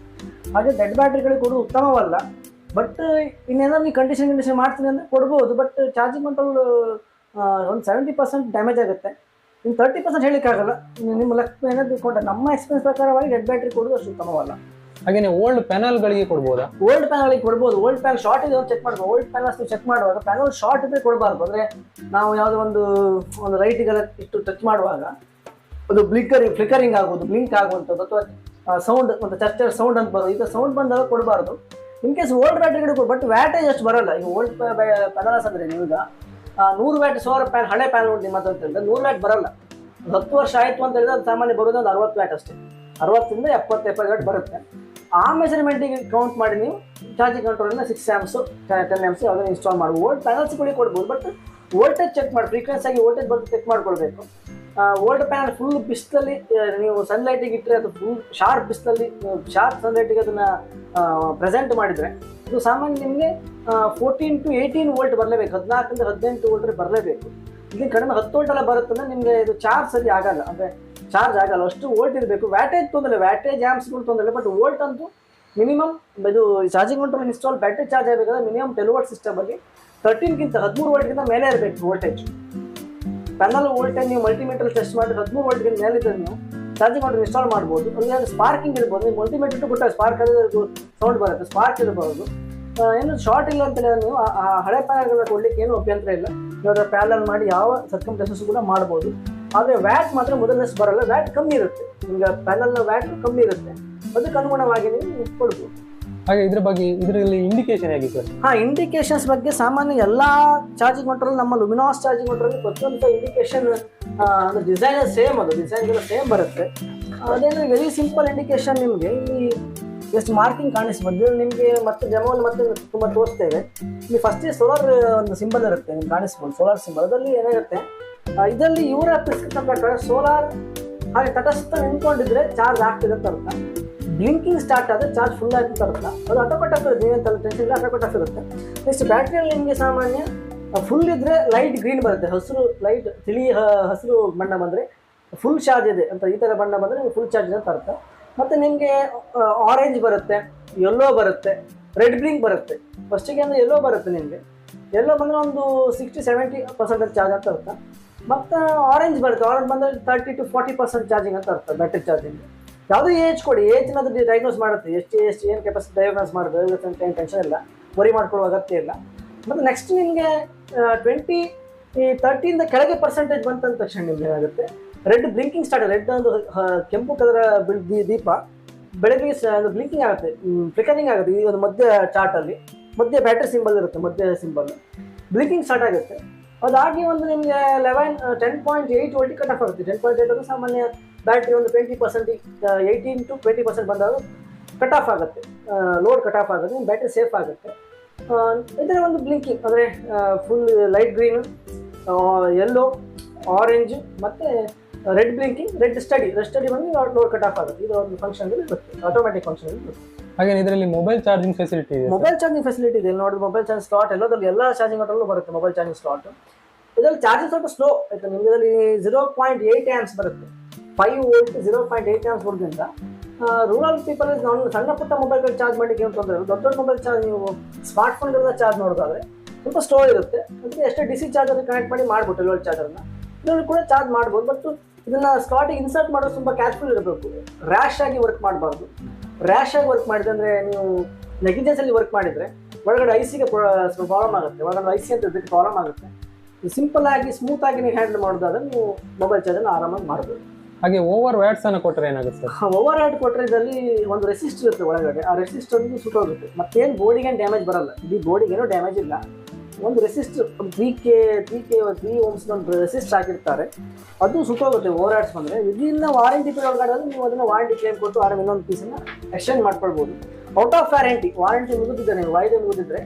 ಹಾಗೆ ಡೆಡ್ ಬ್ಯಾಟ್ರಿಗಳಿಗೆ ಕೊಡೋದು ಉತ್ತಮವಲ್ಲ. ಬಟ್ ಇನ್ನೇನಾದ್ರು ನೀವು ಕಂಡೀಷನ್ ಮಾಡ್ತೀನಿ ಅಂದರೆ ಕೊಡ್ಬೋದು. ಬಟ್ ಚಾರ್ಜಿಂಗ್ ಕಂಟ್ರೋಲ್ ಒಂದು 70% ಡ್ಯಾಮೇಜ್ ಆಗುತ್ತೆ, ಇನ್ನು 30% ಹೇಳಿಕ್ಕಾಗಲ್ಲ. ನಿಮ್ಮ ಲಕ್ ಏನಾದರೂ ಕೊಟ್ಟ ನಮ್ಮ ಎಕ್ಸ್ಪೀರಿಯನ್ಸ್ ಪ್ರಕಾರವಾಗಿ ಡೆಡ್ ಬ್ಯಾಟ್ರಿ ಕೊಡೋದು ಅಷ್ಟು ಉತ್ತಮವಲ್ಲ. ಹಾಗೆ ಓಲ್ಡ್ ಪ್ಯಾನಲ್ಗಳಿಗೆ ಕೊಡ್ಬೋದಾ? ಓಲ್ಡ್ ಪ್ಯಾನಲ್ಗೆ ಕೊಡ್ಬೋದು. ಓಲ್ಡ್ ಪ್ಯಾನಲ್ ಶಾರ್ಟ್ ಇದೆ ಚೆಕ್ ಮಾಡ್ಬೋದು. ಓಲ್ಡ್ ಪ್ಯಾನಲ್ಸ್ ಚೆಕ್ ಮಾಡುವಾಗ ಪ್ಯಾನಲ್ ಶಾರ್ಟ್ ಇದ್ರೆ ಕೊಡಬಾರ್ದು. ಅಂದರೆ ನಾವು ಯಾವುದೋ ಒಂದು ಲೈಟಿಗೆಲ್ಲ ಇಷ್ಟು ಟಚ್ ಮಾಡುವಾಗ ಅದು ಫ್ಲಿಕರಿಂಗ್ ಆಗೋದು, ಬ್ಲಿಂಕ್ ಆಗುವಂಥದ್ದು, ಅಥವಾ ಸೌಂಡ್ ಒಂದು ಚರ್ಚರ್ ಸೌಂಡ್ ಅಂತ ಬರೋದು, ಈಗ ಸೌಂಡ್ ಬಂದಾಗ ಕೊಡಬಾರ್ದು. ಇನ್ ಕೇಸ್ ಓಲ್ಡ್ ಬ್ಯಾಟ್ರಿಗಳು ಬಟ್ ವ್ಯಾಟೇಜ್ ಅಷ್ಟು ಬರೋಲ್ಲ. ಈಗ ಓಲ್ಡ್ ಪ್ಯಾನಲ್ಸ್ ಅಂದರೆ ನೀವೀಗ 100 ವ್ಯಾಟ್ ಸೋಲಾರ್ ಪ್ಯಾನ್ ಹಳೆ ಪ್ಯಾನಲ್ ನೋಡಿ ನಿಮ್ಮ ಅಂತ ಹೇಳಿದ್ರೆ 100 ವ್ಯಾಟ್ ಬರೋಲ್ಲ. 10 ವರ್ಷ ಆಯಿತು ಅಂತ ಹೇಳಿದ್ರೆ ಅದು ಸಾಮಾನ್ಯ ಬರೋದು ಒಂದು 60 ವ್ಯಾಟ್ ಅಷ್ಟೇ, 60ರಿಂದ 70 ವ್ಯಾಟ್ ಬರುತ್ತೆ. ಆ ಮೆಜರ್ಮೆಂಟಿಗೆ ಕೌಂಟ್ ಮಾಡಿ ನೀವು ಚಾರ್ಜಿಂಗ್ ಕಂಟ್ರೋಲಿಂದ 6 amps 10 amps ಅದನ್ನು ಇನ್ಸ್ಟಾಲ್ ಮಾಡ್ಬೋದು. ಓಲ್ಡ್ ಪ್ಯಾನಲ್ಸ್ಗಳಿಗೆ ಕೊಡ್ಬೋದು. ಬಟ್ ವೋಲ್ಟೇಜ್ ಚೆಕ್ ಮಾಡಿ, ಫ್ರೀಕ್ವೆನ್ಸಿ ಆಗಿ ವೋಲ್ಟೇಜ್ ಬಂದು ಚೆಕ್ ಮಾಡ್ಕೊಳ್ಬೇಕು. ಓಲ್ಡ್ ಪ್ಯಾನಲ್ ಫುಲ್ ಬಿಸಿಲಲ್ಲಿ ನೀವು ಸನ್ಲೈಟಿಗೆ ಇಟ್ಟರೆ ಅದು ಫುಲ್ ಶಾರ್ಪ್ ಬಿಸಿಲಲ್ಲಿ ಶಾರ್ಪ್ ಸನ್ಲೈಟಿಗೆ ಅದನ್ನು ಪ್ರೆಸೆಂಟ್ ಮಾಡಿದರೆ ಇದು ಸಾಮಾನ್ಯ ನಿಮಗೆ 14 to 18 ವೋಲ್ಟ್ ಬರಲೇಬೇಕು, 14ರಿಂದ 18 ವೋಲ್ಟ್ ಬರಲೇಬೇಕು. ಇಲ್ಲಿ ಕಡಿಮೆ 10 ವೋಲ್ಟ್ ಎಲ್ಲ ಬರುತ್ತಂದ್ರೆ ನಿಮಗೆ ಇದು ಚಾರ್ಜ್ ಸರಿ ಆಗಲ್ಲ, ಅಂದರೆ ಚಾರ್ಜ್ ಆಗಲ್ಲ, ಅಷ್ಟು ವೋಲ್ಟ್ ಇರಬೇಕು. ವ್ಯಾಟೇಜ್ ತೊಂದರೆ, ವ್ಯಾಟೇಜ್ ಆ್ಯಮ್ಸ್ಗಳು ತೊಂದರೆ. ಬಟ್ ವೋಲ್ಟ್ ಅಂತೂ ಮಿನಿಮಮ್ ಇದು charging control install battery charge ಆಗಬೇಕಾದ್ರೆ ಮಿನಿಮಮ್ 10 ವೋಲ್ಟ್ ಸಿಸ್ಟಮಲ್ಲಿ 13 ವೋಲ್ಟ್ಗಿಂತ ಮೇಲೆ ಇರಬೇಕು ವೋಲ್ಟೇಜ್. ಪ್ಯಾನಲ್ ವೋಲ್ಟೇಜ್ ನೀವು ಮಲ್ಟಿಮೀಟರ್ ಟೆಸ್ಟ್ ಮಾಡಿ 13 ವೋಲ್ಟ್ಗಿಂತ ಮೇಲೆ ಇದ್ದರೆ ನೀವು ಚಾರ್ಜಿಂಗ್ ಕಂಟ್ರೋಲ್ ಇನ್ಸ್ಟಾಲ್ ಮಾಡ್ಬೋದು. ಅಲ್ಲಿ ಸ್ಪಾರ್ಕಿಂಗ್ ಇರ್ಬೋದು, ನೀವು ಮಲ್ಟಿಮೀಟರ್ ಕೊಟ್ಟಾಗ ಸ್ಪಾರ್ಕ್ ಆದರೆ ಸೌಂಡ್ ಬರುತ್ತೆ, ಸ್ಪಾರ್ಕ್ ಇರಬಹುದು. ಏನು ಶಾರ್ಟ್ ಇಲ್ಲ ಅಂತ ಹೇಳಿದ್ರೆ ನೀವು ಆ ಹಳೆ ಪ್ಯಾನಲ್ಗಳನ್ನ ಕೊಡ್ಲಿಕ್ಕೆ ಏನು ಅಭ್ಯಂತರ ಇಲ್ಲ. ನೀವು ಪ್ಯಾನಲ್ ಮಾಡಿ ಯಾವ ಸರ್ಕಮ್ಸ್ಟೆನ್ಸಸ್ ಕೂಡ ಮಾಡ್ಬೋದು. ಆದರೆ ವ್ಯಾಟ್ ಮಾತ್ರ ಮೊದಲಷ್ಟು ಬರಲ್ಲ, ವ್ಯಾಟ್ ಕಮ್ಮಿ ಇರುತ್ತೆ. ಈಗ ಪ್ಯಾನಲ್ನ ವ್ಯಾಟ್ ಕಮ್ಮಿ ಇರುತ್ತೆ, ಅದಕ್ಕೆ ಅನುಗುಣವಾಗಿ ನೀವು ಕೊಡ್ಬೋದು. ಹಾಗೆ ಇದ್ರ ಬಗ್ಗೆ ಇದರಲ್ಲಿ ಇಂಡಿಕೇಶನ್ ಹೇಗೆ ಸರ್? ಇಂಡಿಕೇಶನ್ಸ್ ಬಗ್ಗೆ ಸಾಮಾನ್ಯ ಎಲ್ಲ ಚಾರ್ಜಿಂಗ್ ಮೋಟರ್ ನಮ್ಮ ಲುಮಿನಾಸ್ ಚಾರ್ಜಿಂಗ್ ಮೋಟರ್ ಪ್ರತಿಯೊಂದು ಇಂಡಿಕೇಶನ್ ಡಿಸೈನ್ ಸೇಮ್, ಅದು ಡಿಸೈನ್ ಸೇಮ್ ಬರುತ್ತೆ. ಅದೇನು ವೆರಿ ಸಿಂಪಲ್ ಇಂಡಿಕೇಶನ್. ನಿಮಗೆ ಇಲ್ಲಿ ಎಷ್ಟು ಮಾರ್ಕಿಂಗ್ ಕಾಣಿಸ್ಬೋದು ನಿಮಗೆ, ಮತ್ತೆ ಡೆಮೋಲ್ಲಿ ಮತ್ತೆ ತುಂಬ ತೋರಿಸ್ತೇವೆ. ಇಲ್ಲಿ ಫಸ್ಟಿಗೆ ಸೋಲಾರ್ ಒಂದು ಸಿಂಬಲ್ ಇರುತ್ತೆ, ನಿಮ್ಗೆ ಕಾಣಿಸ್ಬೋದು ಸೋಲಾರ್ ಸಿಂಬಲ್. ಅದರಲ್ಲಿ ಏನಾಗುತ್ತೆ, ಇದರಲ್ಲಿ ಇವರ ಪ್ರಿಸ್ಕ್ರಿಪ್ಷನ್ ಪ್ರಕಾರ ಸೋಲಾರ್ ಹಾಗೆ ತಟಸ್ಥ ನಿಂತ್ಕೊಂಡಿದ್ರೆ ಚಾರ್ಜ್ ಆಗ್ತಿದೆ ಅಂತ ಅರ್ಥ. ಬ್ಲಿಂಕಿಂಗ್ ಸ್ಟಾರ್ಟ್ ಆದರೆ ಚಾರ್ಜ್ ಫುಲ್ ಆಗಿ ಅಂತ ಅರ್ಥ. ಅದು ಆಟೋಕಟ್ ಇರುತ್ತೆ, ನೀವೇಂತ ಟೆನ್ಷನ್ ಇಲ್ಲ, ಆಟೋಕಟ್ ಇರುತ್ತೆ. ನೆಕ್ಸ್ಟ್ ಬ್ಯಾಟ್ರಿಯಲ್ಲಿ ನಿಮಗೆ ಸಾಮಾನ್ಯ ಫುಲ್ ಇದ್ರೆ ಲೈಟ್ ಗ್ರೀನ್ ಬರುತ್ತೆ, ಹಸಿರು ಲೈಟ್ ತಿಳಿ ಹಸಿರು ಬಣ್ಣ ಬಂದರೆ ಫುಲ್ ಚಾರ್ಜ್ ಇದೆ ಅಂತ, ಈ ಥರ ಬಣ್ಣ ಬಂದರೆ ನಿಮಗೆ ಫುಲ್ ಚಾರ್ಜ್ ಅಂತ ಅರ್ಥ. ಮತ್ತು ನಿಮಗೆ ಆರೆಂಜ್ ಬರುತ್ತೆ, ಯೆಲ್ಲೋ ಬರುತ್ತೆ, ರೆಡ್ ಬ್ಲಿಂಕ್ ಬರುತ್ತೆ. ಫಸ್ಟಿಗೆ ಅಂದರೆ ಯೆಲ್ಲೋ ಬರುತ್ತೆ ನಿಮಗೆ. ಯೆಲ್ಲೋ ಬಂದರೆ ಒಂದು 60-70% ಚಾರ್ಜ್ ಅಂತ ಅರ್ಥ. ಮತ್ತು ಆರೆಂಜ್ ಬರುತ್ತೆ, ಆರೆಂಜ್ ಬಂದರೆ 30 to 40% ಚಾರ್ಜಿಂಗ್ ಅಂತ ಅರ್ಥ, ಬ್ಯಾಟ್ರಿ ಚಾರ್ಜಿಂಗ್. ಯಾವುದೇ ಏಜ್ ಕೊಡಿ, ಏಜ್ನದು ಡಯಾಗ್ನೋಸ್ ಮಾಡುತ್ತೆ, ಎಷ್ಟು ಏನು ಕೆಪಾಸಿಟಿ ಡಯಾಗ್ನೋಸ್ ಮಾಡೋದು, ಏನು ಟೆನ್ಷನ್ ಇಲ್ಲ, ವರಿ ಮಾಡ್ಕೊಳ್ಳೋ ಅಗತ್ಯ ಇಲ್ಲ. ಮತ್ತು ನೆಕ್ಸ್ಟ್ ನಿಮಗೆ 30 ಕೆಳಗೆ ಪರ್ಸೆಂಟೇಜ್ ಬಂತಂದ ತಕ್ಷಣ ನಿಮ್ಗೆ ಏನಾಗುತ್ತೆ, ರೆಡ್ ಬ್ಲಿಂಕಿಂಗ್ ಸ್ಟಾರ್ಟ್. ರೆಡ್ ಒಂದು ಕೆಂಪು ಕಲರ ದೀಪ ಬೆಳಗ್ಗೆ ಬ್ಲಿಂಕಿಂಗ್ ಆಗುತ್ತೆ, ಫ್ಲಿಕರಿಂಗ್ ಆಗುತ್ತೆ. ಈ ಒಂದು ಮಧ್ಯ ಚಾರ್ಟಲ್ಲಿ ಮಧ್ಯೆ ಬ್ಯಾಟ್ರಿ ಸಿಂಬಲ್ ಇರುತ್ತೆ, ಮಧ್ಯ ಸಿಂಬಲ್ ಬ್ಲಿಂಕಿಂಗ್ ಸ್ಟಾರ್ಟ್ ಆಗುತ್ತೆ. ಅದಾಗಿ ಒಂದು ನಿಮಗೆ 10.8 ವೋಲ್ಟ್ ಕಟ್ ಆಫ್ ಆಗುತ್ತೆ. 10.8 ಅದು ಸಾಮಾನ್ಯ ಬ್ಯಾಟ್ರಿ ಒಂದು 20%, 18 to 20% ಬಂದಾಗ ಕಟ್ ಆಫ್ ಆಗುತ್ತೆ, ಲೋಡ್ ಕಟ್ ಆಫ್ ಆಗುತ್ತೆ, ಬ್ಯಾಟ್ರಿ ಸೇಫ್ ಆಗುತ್ತೆ. ಇದರ ಒಂದು ಬ್ಲಿಂಕಿಂಗ್ ಅಂದರೆ full light green, yellow, orange ಮತ್ತು ರೆಡ್ ಬ್ಲಿಂಕಿಂಗ್, ರೆಡ್ ಸ್ಟಡಿ ಬಂದು ಲೋಡ್ ಕಟ್ ಆಫ್ ಆಗುತ್ತೆ. ಇದು ಒಂದು ಫಂಕ್ಷನ್ ಇರುತ್ತೆ, ಆಟೋಮ್ಯಾಟಿಕ್ ಫಂಕ್ಷನ್ ಇರುತ್ತೆ. ಹಾಗೆ ಇದರಲ್ಲಿ ಮೊಬೈಲ್ ಚಾರ್ಜಿಂಗ್ ಫೆಸಿಲಿಟಿ ಇದೆ. ಮೊಬೈಲ್ ಚಾರ್ಜಿಂಗ್ ಫೆಸಿಲಿಟಿ ಇದೆ ನೋಡಿ. ಮೊಬೈಲ್ ಚಾರ್ಜ್ ಸ್ಲಾಟ್ ಎಲ್ಲದರಲ್ಲಿ ಎಲ್ಲ ಚಾರ್ಜಿಂಗ್ ಮೋಟರಲ್ಲೂ ಬರುತ್ತೆ ಮೊಬೈಲ್ ಚಾರ್ಜಿಂಗ್ ಸ್ಲಾಟ್. ಇದರಲ್ಲಿ ಚಾರ್ಜಿಂಗ್ ಸ್ವಲ್ಪ ಸ್ಲೋ ಆಯಿತು. ನಿಮಗೆ ಇದರಲ್ಲಿ 0.8 ಆ್ಯಂಪ್ಸ್ ಬರುತ್ತೆ, 5 ವೋಲ್ಟ್ 0.8 ಆ್ಯಂಪ್ಸ್ ಬರೋದ್ರಿಂದ ರೂರಲ್ ಪೀಪಲ್ ಸಣ್ಣ ಪುಟ್ಟ ಮೊಬೈಲ್ಗಳು ಚಾರ್ಜ್ ಮಾಡಲಿಕ್ಕೆ ಏನು ತೊಂದರೆ ಇಲ್ಲ. ದೊಡ್ಡ ದೊಡ್ಡ ಮೊಬೈಲ್ ಚಾರ್ಜ್ ನೀವು ಸ್ಮಾರ್ಟ್ಫೋನ್ಗೆಲ್ಲ ಚಾರ್ಜ್ ಮಾಡೋದಾದರೆ ಸ್ವಲ್ಪ ಸ್ಲೋ ಇರುತ್ತೆ. ಅದಕ್ಕೆ ಎಷ್ಟೇ DC ಚಾರ್ಜರ್ ಕನೆಕ್ಟ್ ಮಾಡಿ ಮಾಡ್ಬಿಟ್ಟು LOL ಚಾರ್ಜರ್ನ ಇದರಲ್ಲಿ ಕೂಡ ಚಾರ್ಜ್ ಮಾಡ್ಬೋದು. ಬಟ್ ಇದನ್ನು ಸ್ಲಾಟಿಗೆ ಇನ್ಸರ್ಟ್ ಮಾಡೋದು ತುಂಬ ಕೇರ್ಫುಲ್ ಇರಬೇಕು. ರ್ಯಾಶ್ ಆಗಿ ವರ್ಕ್ ಮಾಡಬಾರ್ದು. ರ್ಯಾಶ್ ಆಗಿ ವರ್ಕ್ ಮಾಡಿದ್ರೆ ಅಂದರೆ ನೀವು ನೆಗ್ಲಿಜೆನ್ಸಲ್ಲಿ ವರ್ಕ್ ಮಾಡಿದರೆ ಒಳಗಡೆ ಐಸಿಗೆ ಸ್ವಲ್ಪ ಪ್ರಾಬ್ಲಮ್ ಆಗುತ್ತೆ, ಒಳಗಡೆ ಐಸಿ ಅಂತ ಇದಕ್ಕೆ ಪ್ರಾಬ್ಲಮ್ ಆಗುತ್ತೆ. ಸಿಂಪಲ್ ಆಗಿ ಸ್ಮೂತ್ ಆಗಿ ನೀವು ಹ್ಯಾಂಡಲ್ ಮಾಡೋದಾದ್ರೆ ನೀವು ಮೊಬೈಲ್ ಚಾರ್ಜನ್ನು ಆರಾಮಾಗಿ ಮಾಡ್ಬೋದು. ಹಾಗೆ ಓವರ್ ವ್ಯಾಟ್ಸನ್ನು ಕೊಟ್ಟರೆ ಏನಾಗುತ್ತೆ ಸರ್? ಓವರ್ ವ್ಯಾಟ್ ಕೊಟ್ಟರೆ ಇದರಲ್ಲಿ ಒಂದು ರೆಸಿಸ್ಟರ್ ಇರುತ್ತೆ ಒಳಗಡೆ, ಆ ರೆಸಿಸ್ಟರ್ ಸುಟ್ಟೋಗುತ್ತೆ. ಮತ್ತೇನು ಬೋರ್ಡಿಗೆ ಏನು ಡ್ಯಾಮೇಜ್ ಬರಲ್ಲ, ಇಡೀ ಬೋರ್ಡಿಗೇನೂ ಡ್ಯಾಮೇಜ್ ಇಲ್ಲ. ಒಂದು ರೆಸಿಸ್ಟರ್ 3 ohms ಒಂದು ರೆಸಿಸ್ಟ್ ಹಾಕಿರ್ತಾರೆ, ಅದು ಸುಟ್ಟೋಗುತ್ತೆ ಓವರ್ ವ್ಯಾಟ್ಸ್ ಬಂದರೆ. ಇದನ್ನ ವಾರಂಟಿ ಪೀರಿಯಡ್ ಒಳಗಡೆ ನೀವು ಅದನ್ನು ವಾರಂಟಿ ಕ್ಲೇಮ್ ಕೊಟ್ಟು ಆರಾಮ ಇನ್ನೊಂದು ಪೀಸನ್ನು ಎಕ್ಸ್ಚೇಂಜ್ ಮಾಡ್ಕೊಳ್ಬೋದು. ಔಟ್ ಆಫ್ ವಾರಂಟಿ ಮುಗಿದಿದ್ದರೆ ನೀವು ವಾಯ್ದೆ ಮುಗಿದಿದ್ರೆ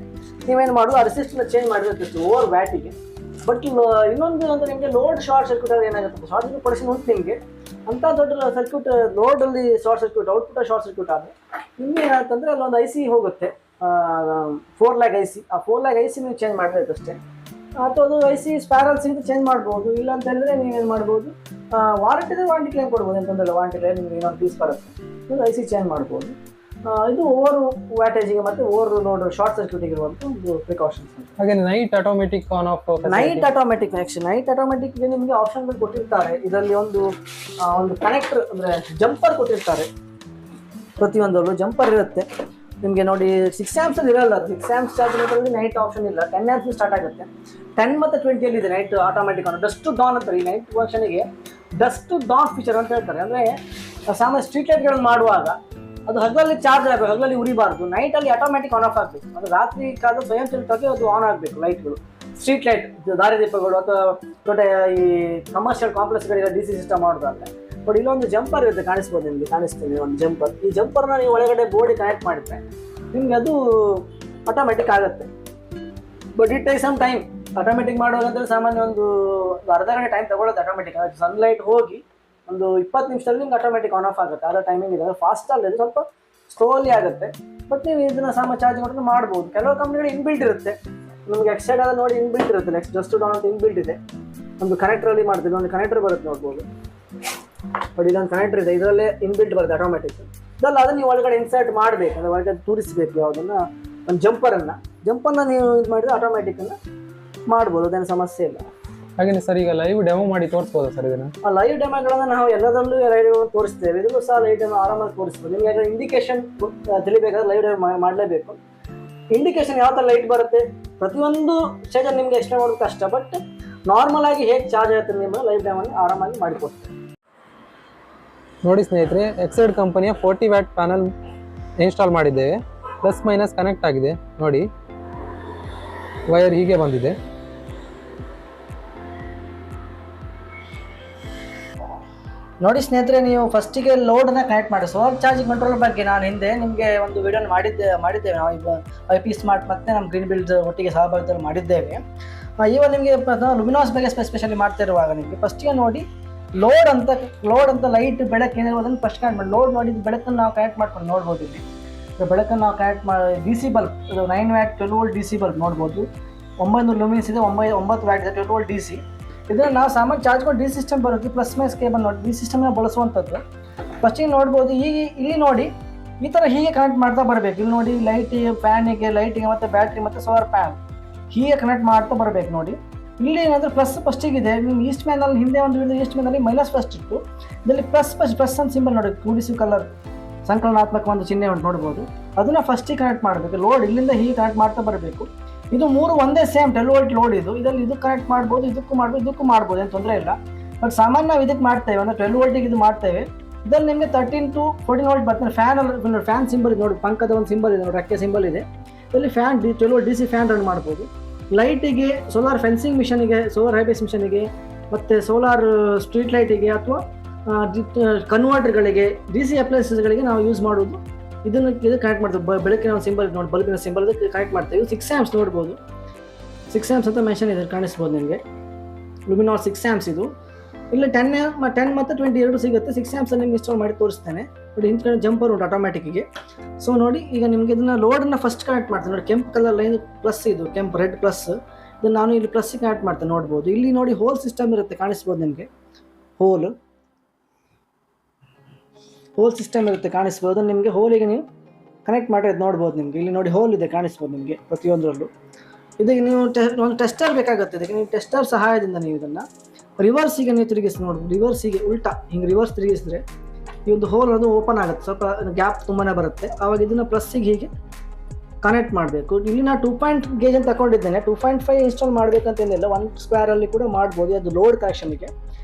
ನೀವೇನು ಮಾಡೋದು, ಆ ರೆಸಿಸ್ಟರ್ನ ಚೇಂಜ್ ಮಾಡಬೇಕಿತ್ತು ಓವರ್ ವ್ಯಾಟಿಗೆ. ಬಟ್ ಇನ್ನೊಂದು ಅಂದರೆ ನಿಮಗೆ ಲೋಡ್ ಶಾರ್ಟ್ ಸರ್ಕ್ಯೂಟ್ ಆದರೆ ಏನಾಗುತ್ತೆ, ಶಾರ್ಟ್ ಸರ್ಕ್ಯೂಟ್ ಪಡಿಸಿ ಉಂಟು ನಿಮಗೆ ಅಂಥ ದೊಡ್ಡ ಸರ್ಕ್ಯೂಟ್ ಲೋಡಲ್ಲಿ short circuit, output short circuit ಆದರೆ ನಿಮಗೆ ಏನಾಗ್ತಂದರೆ ಅಲ್ಲೊಂದು IC ಹೋಗುತ್ತೆ, 4 ಲ್ಯಾಕ್ IC. ಆ 4 ಲ್ಯಾಕ್ IC ನೀವು ಚೇಂಜ್ ಮಾಡಬೇಕು ಅಷ್ಟೇ. ಅಥವಾ ಅದು IC ಸ್ಪ್ಯಾರಲ್ ಸಿಗುತ್ತೆ ಚೇಂಜ್ ಮಾಡ್ಬೋದು. ಇಲ್ಲ ಅಂತ ಹೇಳಿದ್ರೆ ನೀವೇನು ಮಾಡ್ಬೋದು, ವಾರಂಟಿ ಕ್ಲೇಮ್ ಕೊಡ್ಬೋದು. ಅಂತಂದರೆ ವಾರಂಟಿ ಕ್ಲೇಮ್ ನಿಮಗೆ ಇನ್ನೊಂದು ಪೀಸ್ ಬರುತ್ತೆ, ಇದು IC ಚೇಂಜ್ ಮಾಡ್ಬೋದು. ಇದು ಓವರ್ ವ್ಯಾಟೇಜಿಗೆ ಮತ್ತು ಓವರ್ ಲೋಡ್ ಶಾರ್ಟ್ ಸರ್ಕ್ಯೂಟಿಗೆ ಇರುವಂಥ ಒಂದು ಪ್ರಿಕಾಷನ್ಸ್. ಹಾಗೆ night automatic on off, night ಆಟೋಮೆಟಿಕ್ಗೆ ನಿಮಗೆ ಆಪ್ಷನ್ಗಳು ಕೊಟ್ಟಿರ್ತಾರೆ. ಇದರಲ್ಲಿ ಒಂದು ಕನೆಕ್ಟರ್ ಅಂದರೆ ಜಂಪರ್ ಕೊಟ್ಟಿರ್ತಾರೆ. ಪ್ರತಿಯೊಂದರಲ್ಲೂ ಜಂಪರ್ ಇರುತ್ತೆ ನಿಮಗೆ ನೋಡಿ. 6 amps ಇರಲ್ಲ, 6 amps ಚಾರ್ಜ್ ಮಾಡೋದ್ರಲ್ಲಿ ನೈಟ್ ಆಪ್ಷನ್ ಇಲ್ಲ. 10 amps ಸ್ಟಾರ್ಟ್ ಆಗುತ್ತೆ. 10 ಮತ್ತು 20 ಇದೆ night automatic on. Dusk to dawn ಅಂತಾರೆ ಈ ನೈಟ್ ಫಂಕ್ಷನಿಗೆ, ಡಸ್ಟ್ ಟು ಡಾನ್ ಫೀಚರ್ ಅಂತ ಹೇಳ್ತಾರೆ. ಅಂದರೆ ಸಾಮಾನ್ಯ ಸ್ಟ್ರೀಟ್ ಲೈಟ್ಗಳನ್ನು ಮಾಡುವಾಗ ಅದು ಹಗಲಲ್ಲಿ ಚಾರ್ಜ್ ಆಗಬೇಕು, ಹಗಲಲ್ಲಿ ಉರಿಬಾರ್ದು. ನೈಟಲ್ಲಿ ಆಟೋಮೆಟಿಕ್ ಆನ್ ಆಫ್ ಆಗಬೇಕು. ಅದು ರಾತ್ರಿ ಕಾಲ ಸ್ವಯಂಚಾಲಿತವಾಗಿ ಅದು ಆನ್ ಆಗಬೇಕು ಲೈಟ್ಗಳು, ಸ್ಟ್ರೀಟ್ ಲೈಟ್, ದಾರಿದೀಪಗಳು ಅಥವಾ ದೊಡ್ಡ ಈ ಕಮರ್ಷಿಯಲ್ ಕಾಂಪ್ಲೆಕ್ಸ್ಗಳಿಗೆ DC ಸಿಸ್ಟಮ್ ಮಾಡೋದಾದ್ರೆ. ಬಟ್ ಇಲ್ಲೊಂದು ಜಂಪರ್ ಇರುತ್ತೆ, ಕಾಣಿಸ್ಬೋದು ನಿಮಗೆ, ಕಾಣಿಸ್ತೀನಿ ಒಂದು ಜಂಪರ್. ಈ ಜಂಪರ್ನ ನೀವು ಒಳಗಡೆ ಬೋರ್ಡಿಗೆ ಕನೆಕ್ಟ್ ಮಾಡಿದ್ರೆ ನಿಮಗೆ ಅದು ಆಟೋಮೆಟಿಕ್ ಆಗುತ್ತೆ. But it take some time. Automatic ಮಾಡುವಾಗಂದ್ರೆ ಸಾಮಾನ್ಯ ಒಂದು ಅರ್ಧ ಗಂಟೆ ಟೈಮ್ ತಗೊಳ್ಳೋದು ಆಟೋಮೆಟಿಕ್. ಸನ್ಲೈಟ್ ಹೋಗಿ ಒಂದು 20 ನಿಮಿಷದಲ್ಲಿ ನಿಮ್ಗೆ ಆಟೋಮೆಟಿಕ್ ಆನ್ ಆಫ್ ಆಗುತ್ತೆ. ಅದರ ಟೈಮಿಂಗ್ ಇದೆ. ಫಾಸ್ಟಲ್ಲಿ ಸ್ವಲ್ಪ ಸ್ಲೋಲಿ ಆಗುತ್ತೆ. ಬಟ್ ನೀವು ಇದನ್ನು ಚಾರ್ಜ್ ಮಾಡೋದು ಮಾಡ್ಬೋದು. ಕೆಲವು ಕಂಪ್ನಿಗಳು ಇನ್ಬಿಲ್ಟ್ ಇರುತ್ತೆ, ನಿಮಗೆ ಎಕ್ಸೈಡ್ ಆದ ನೋಡಿ ಇನ್ಬಿಲ್ಟ್ ಇರುತ್ತೆ. ನೆಕ್ಸ್ಟ್ ಜಸ್ಟ್ ಡೌನ್ ಅಂತ ಇನ್ಬಿಲ್ಟ್ ಇದೆ. ಒಂದು ಕನೆಕ್ಟ್ರಲ್ಲಿ ಮಾಡ್ತೀವಿ, ಒಂದು ಕನೆಕ್ಟರ್ ಬರುತ್ತೆ ನೋಡ್ಬೋದು. ಬಟ್ ಇದೊಂದು ಕನೆಕ್ಟರ್ ಇದೆ, ಇದರಲ್ಲೇ ಇನ್ಬಿಲ್ಟ್ ಬರುತ್ತೆ ಆಟೋಮೆಟಿಕ್. ಇದಲ್ಲ ಅದನ್ನು ನೀವು ಒಳಗಡೆ ಇನ್ಸರ್ಟ್ ಮಾಡಬೇಕು, ಅಂದರೆ ಒಳಗಡೆ ತೂರಿಸಬೇಕು ಯಾವುದನ್ನು, ಒಂದು ಜಂಪನ್ನು ನೀವು ಇದು ಮಾಡಿದ್ರೆ ಆಟೋಮೆಟಿಕ್ಕನ್ನು ಮಾಡ್ಬೋದು, ಅದೇನು ಸಮಸ್ಯೆ ಇಲ್ಲ. ಹಾಗೆ ಸರ್ ಈಗ ಲೈವ್ ಡೆಮೋ ಮಾಡಿ ತೋರಿಸ್ಬೋದಾ ಸರ್ ಇದನ್ನು? ಆ ಲೈವ್ ಡೆಮೋಗಳನ್ನು ನಾವು ಎಲ್ಲದರಲ್ಲೂ ಲೈವ್ ತೋರಿಸ್ತೇವೆ. ಇದನ್ನು ಸಹ ಲೈವ್ ಡೆಮೋ ಆರಾಮಾಗಿ ತೋರಿಸ್ಬೋದು. ನಿಮಗೆ ಇಂಡಿಕೇಶನ್ ತಿಳಿಬೇಕಾದ್ರೆ ಲೈವ್ ಡೆಮೋ ಮಾಡಲೇಬೇಕು. ಇಂಡಿಕೇಶನ್ ಯಾವ ಥರ ಲೈಟ್ ಬರುತ್ತೆ ಪ್ರತಿಯೊಂದು ಸ್ಟೇಜಲ್ಲಿ ನಿಮಗೆ ಎಕ್ಸ್ಪ್ಲೇನ್ ಮಾಡೋದು ಕಷ್ಟ. ಬಟ್ ನಾರ್ಮಲ್ ಆಗಿ ಹೇಗೆ ಚಾರ್ಜ್ ಆಗುತ್ತೆ ನಿಮ್ಮ ಲೈವ್ ಡೆಮೋನ ಆರಾಮಾಗಿ ಮಾಡಿಕೊಡ್ತೇವೆ. ನೋಡಿ ಸ್ನೇಹಿತರೆ, ಎಕ್ಸೈಡ್ ಕಂಪನಿಯ 40 ವ್ಯಾಟ್ ಪ್ಯಾನಲ್ ಇನ್ಸ್ಟಾಲ್ ಮಾಡಿದ್ದೇವೆ. ಪ್ಲಸ್ ಮೈನಸ್ ಕನೆಕ್ಟ್ ಆಗಿದೆ ನೋಡಿ, ವೈರ್ ಹೀಗೆ ಬಂದಿದೆ. ನೋಡಿ ಸ್ನೇಹಿತರೆ, ನೀವು ಫಸ್ಟಿಗೆ ಲೋಡನ್ನ ಕನೆಕ್ಟ್ ಮಾಡಿ. ಸೋಲಾರ್ ಚಾರ್ಜಿಂಗ್ ಕಂಟ್ರೋಲ್ ಬಗ್ಗೆ ನಾನು ಹಿಂದೆ ನಿಮಗೆ ಒಂದು ವಿಡಿಯೋನ ಮಾಡಿದ್ದೇವೆ ನಾವು. ಈಗ IP ಸ್ಮಾರ್ಟ್ ಮತ್ತು ನಮ್ಮ ಗ್ರೀನ್ ಬಿಲ್ಡ್ ಒಟ್ಟಿಗೆ ಸಹಭಾಗಿತ್ವದಲ್ಲಿ ಮಾಡಿದ್ದೇವೆ. ಇವಾಗ ನಿಮಗೆ ಲುಮಿನಾಸ್ ಬಗ್ಗೆ ಸ್ಪೆಷಲಿ ಮಾಡ್ತಾ ಇರುವಾಗ ನಿಮಗೆ ಫಸ್ಟಿಗೆ ನೋಡಿ ಲೋಡ್ ಅಂತ ಲೈಟ್ ಬೆಳಕು ಏನಿರೋದನ್ನು ಫಸ್ಟ್ ಕನೆಕ್ಟ್ ಮಾಡಿ. ಲೋಡ್ ನೋಡಿ ಬೆಳಕನ್ನು ನಾವು ಕನೆಕ್ಟ್ ಮಾಡ್ಕೊಂಡು ನೋಡ್ಬೋದು. ಇಲ್ಲಿ ಬೆಳಕನ್ನು ನಾವು ಕನೆಕ್ಟ್ ಮಾಡಿ DC ಬಲ್ಬ್, ಇದು 9 ವ್ಯಾಟ್ 12 ವೋಲ್ಟ್ DC ಬಲ್ಬ್ ನೋಡ್ಬೋದು. 900 ಲೂಮಿನ್ಸ್ ಇದೆ, 9 ವ್ಯಾಟ್ ಇದೆ, 12 ವೋಲ್ಟ್ DC. ಇದನ್ನು ನಾವು ಸಾಮಾನ್ಯ ಚಾರ್ಜ್ ಮಾಡಿ DC ಸಿಸ್ಟಮ್ ಬರುತ್ತೆ. ಪ್ಲಸ್ ಮೈನಸ್ ಕೇಬಲ್ ನೋಡಿ DC ಸಿಸ್ಟಮ್ನ ಬಳಸುವಂಥದ್ದು. ಫಸ್ಟಿಗೆ ನೋಡ್ಬೋದು, ಇಲ್ಲಿ ನೋಡಿ ಈ ಥರ ಹೀಗೆ ಕನೆಕ್ಟ್ ಮಾಡ್ತಾ ಬರಬೇಕು. ಇಲ್ಲಿ ನೋಡಿ ಲೈಟಿಗೆ, ಫ್ಯಾನಿಗೆ, ಲೈಟಿಗೆ ಮತ್ತು ಬ್ಯಾಟ್ರಿ ಮತ್ತು ಸೋಲಾರ್ ಪ್ಯಾನ್ ಹೀಗೆ ಕನೆಕ್ಟ್ ಮಾಡ್ತಾ ಬರಬೇಕು. ನೋಡಿ ಇಲ್ಲಿ ಏನಾದರೂ ಪ್ಲಸ್ ಫಸ್ಟಿಗಿದೆ. ನಿಮ್ಮ ಈಸ್ಟ್ ಮ್ಯಾನಲ್ಲಿ ಹಿಂದೆ ಒಂದು ವಿಡಿಯೋ ಈಸ್ಟ್ ಮ್ಯಾನಲ್ಲಿ ಮೈನಸ್ ಫಸ್ಟ್ ಇತ್ತು. ಇದರಲ್ಲಿ ಪ್ಲಸ್ ಅಂತ ಸಿಂಬಲ್ ನೋಡಿ, ಕೂಡಿಸಿ ಕಲರ್ ಸಂಕಲನಾತ್ಮಕ ಒಂದು ಚಿಹ್ನೆ ಉಂಟು ನೋಡ್ಬೋದು. ಅದನ್ನು ಫಸ್ಟಿಗೆ ಕನೆಕ್ಟ್ ಮಾಡಬೇಕು. ಲೋಡ್ ಇಲ್ಲಿಂದ ಹೀಗೆ ಕನೆಕ್ಟ್ ಮಾಡ್ತಾ ಬರಬೇಕು. ಇದು 3 ಒಂದೇ ಸೇಮ್ 12 ವೋಲ್ಟ್ ಲೋಡ್ ಇದು. ಇದರಲ್ಲಿ ಇದು ಕನೆಕ್ಟ್ ಮಾಡ್ಬೋದು, ಇದಕ್ಕೂ ಮಾಡ್ಬೋದು, ಏನು ತೊಂದರೆ ಇಲ್ಲ. ಬಟ್ ಸಾಮಾನ್ಯ ನಾವು ಇದಕ್ಕೆ ಮಾಡ್ತೇವೆ ಅಂದರೆ 12 ವೋಲ್ಟಿಗೆ ಇದು ಮಾಡ್ತೇವೆ. ಇದರಲ್ಲಿ ನಿಮಗೆ 13 to 14 ವೋಲ್ಟ್ ಬರ್ತದೆ. ಫ್ಯಾನ್ ಸಿಂಬಲ್ ಇದೆ ನೋಡಿ, ಪಂಕದ ಒಂದು ಸಿಂಬಲ್ ಇದೆ ನೋಡಿ, ರೆಕ್ಕೆ ಸಿಂಬಲ್ ಇದೆ. ಇದರಲ್ಲಿ fan 12 volt DC fan run ಮಾಡ್ಬೋದು. ಲೈಟಿಗೆ, ಸೋಲಾರ್ ಫೆನ್ಸಿಂಗ್ ಮಿಷನಿಗೆ, ಸೋಲಾರ್ ಹೈಬೇಸ್ ಮಿಷನಿಗೆ ಮತ್ತು ಸೋಲಾರ್ ಸ್ಟ್ರೀಟ್ ಲೈಟಿಗೆ ಅಥವಾ ಕನ್ವರ್ಟರ್ಗಳಿಗೆ, DC ಅಪ್ಲೈನ್ಸಸ್ಗಳಿಗೆ ನಾವು ಯೂಸ್ ಮಾಡೋದು ಇದು ಕನೆಕ್ಟ್ ಮಾಡ್ತೀವಿ. ಬೆಳಕಿನ ಒಂದು ಸಿಂಬಲ್ ನೋಡಿ, ಬಲ್ಬಿನ ಸಿಂಬಲ್ ಇದಕ್ಕೆ ಕನೆಕ್ಟ್ ಮಾಡ್ತೀವಿ. 6 ಆಂಪ್ಸ್ ನೋಡ್ಬೋದು, 6 ಆಂಪ್ಸ್ ಅಂತ ಮೆನ್ಷನ್ ಇದೆ, ಕಾಣಿಸ್ಬೋದು ನಿಮಗೆ. ಲುಮಿನಾಸ್ 6 ಆಂಪ್ಸ್ ಇದು. ಇಲ್ಲಿ 10 ಮತ್ತು 20 ಎರಡು ಸಿಗುತ್ತೆ. 6 ಆಂಪ್ಸ್ ನಿಮ್ಗೆ ಇನ್ಸ್ಟಾಲ್ ಮಾಡಿ ತೋರಿಸ್ತೇನೆ ನೋಡಿ. ಹಿಂದ್ಗಡೆ ಜಂಪರ್ ಉಂಟು ಆಟೋಮ್ಯಾಟಿಕ್ಕಿಗೆ. ಸೊ ನೋಡಿ, ಈಗ ನಿಮಗೆ ಇದನ್ನು ಲೋಡನ್ನು ಫಸ್ಟ್ ಕನೆಕ್ಟ್ ಮಾಡ್ತೀನಿ ನೋಡಿ. ಕೆಂಪು ಕಲರ್ ಲೈನ್ ಪ್ಲಸ್, ಇದು ಕೆಂಪು ರೆಡ್ ಪ್ಲಸ್. ಇದನ್ನು ನಾನು ಇಲ್ಲಿ ಪ್ಲಸ್ಸಿಗೆ ಕನೆಕ್ಟ್ ಮಾಡ್ತೇನೆ ನೋಡ್ಬೋದು. ಇಲ್ಲಿ ನೋಡಿ ಹೋಲ್ ಸಿಸ್ಟಮ್ ಇರುತ್ತೆ, ಕಾಣಿಸ್ಬೋದು ನಿಮಗೆ. ಹೋಲ್ ಸಿಸ್ಟಮ್ ಇರುತ್ತೆ, ಕಾಣಿಸ್ಬೋದು ನಿಮಗೆ. ಹೋಲಿಗೆ ನೀವು ಕನೆಕ್ಟ್ ಮಾಡಿರೋದು ನೋಡ್ಬೋದು ನಿಮಗೆ. ಇಲ್ಲಿ ನೋಡಿ ಹೋಲ್ ಇದೆ, ಕಾಣಿಸ್ಬೋದು ನಿಮಗೆ ಪ್ರತಿಯೊಂದರಲ್ಲೂ. ಇದಕ್ಕೆ ನೀವು ಒಂದು ಟೆಸ್ಟರ್ ಬೇಕಾಗುತ್ತೆ. ಇದಕ್ಕೆ ನೀವು ಟೆಸ್ಟರ್ ಸಹಾಯದಿಂದ ನೀವು ಇದನ್ನು ರಿವರ್ಸಿಗೆ ನೀವು ತಿರುಗಿಸಿ ನೋಡ್ಬೋದು. ರಿವರ್ಸಿಗೆ ಉಲ್ಟಾ ಹಿಂಗೆ ರಿವರ್ಸ್ ತಿರುಗಿಸಿದ್ರೆ ಈ ಒಂದು ಹೋಲ್ ಅದು ಓಪನ್ ಆಗುತ್ತೆ, ಸ್ವಲ್ಪ ಗ್ಯಾಪ್ ತುಂಬಾ ಬರುತ್ತೆ. ಆವಾಗ ಇದನ್ನು ಪ್ಲಸ್ಸಿಗೆ ಹೀಗೆ ಕನೆಕ್ಟ್ ಮಾಡಬೇಕು. ಇಲ್ಲಿ ನಾನು 2.5 ಗೇಜ್ ಅಂತ ತಗೊಂಡಿದ್ದೇನೆ. 2.5 ಇನ್ಸ್ಟಾಲ್ ಮಾಡಬೇಕಂತೇನಿಲ್ಲ, 1 ಸ್ಕ್ವೇರಲ್ಲಿ ಕೂಡ ಮಾಡ್ಬೋದು. ಅದು ಲೋಡ್ ಕನೆಕ್ಷನ್ಗೆ.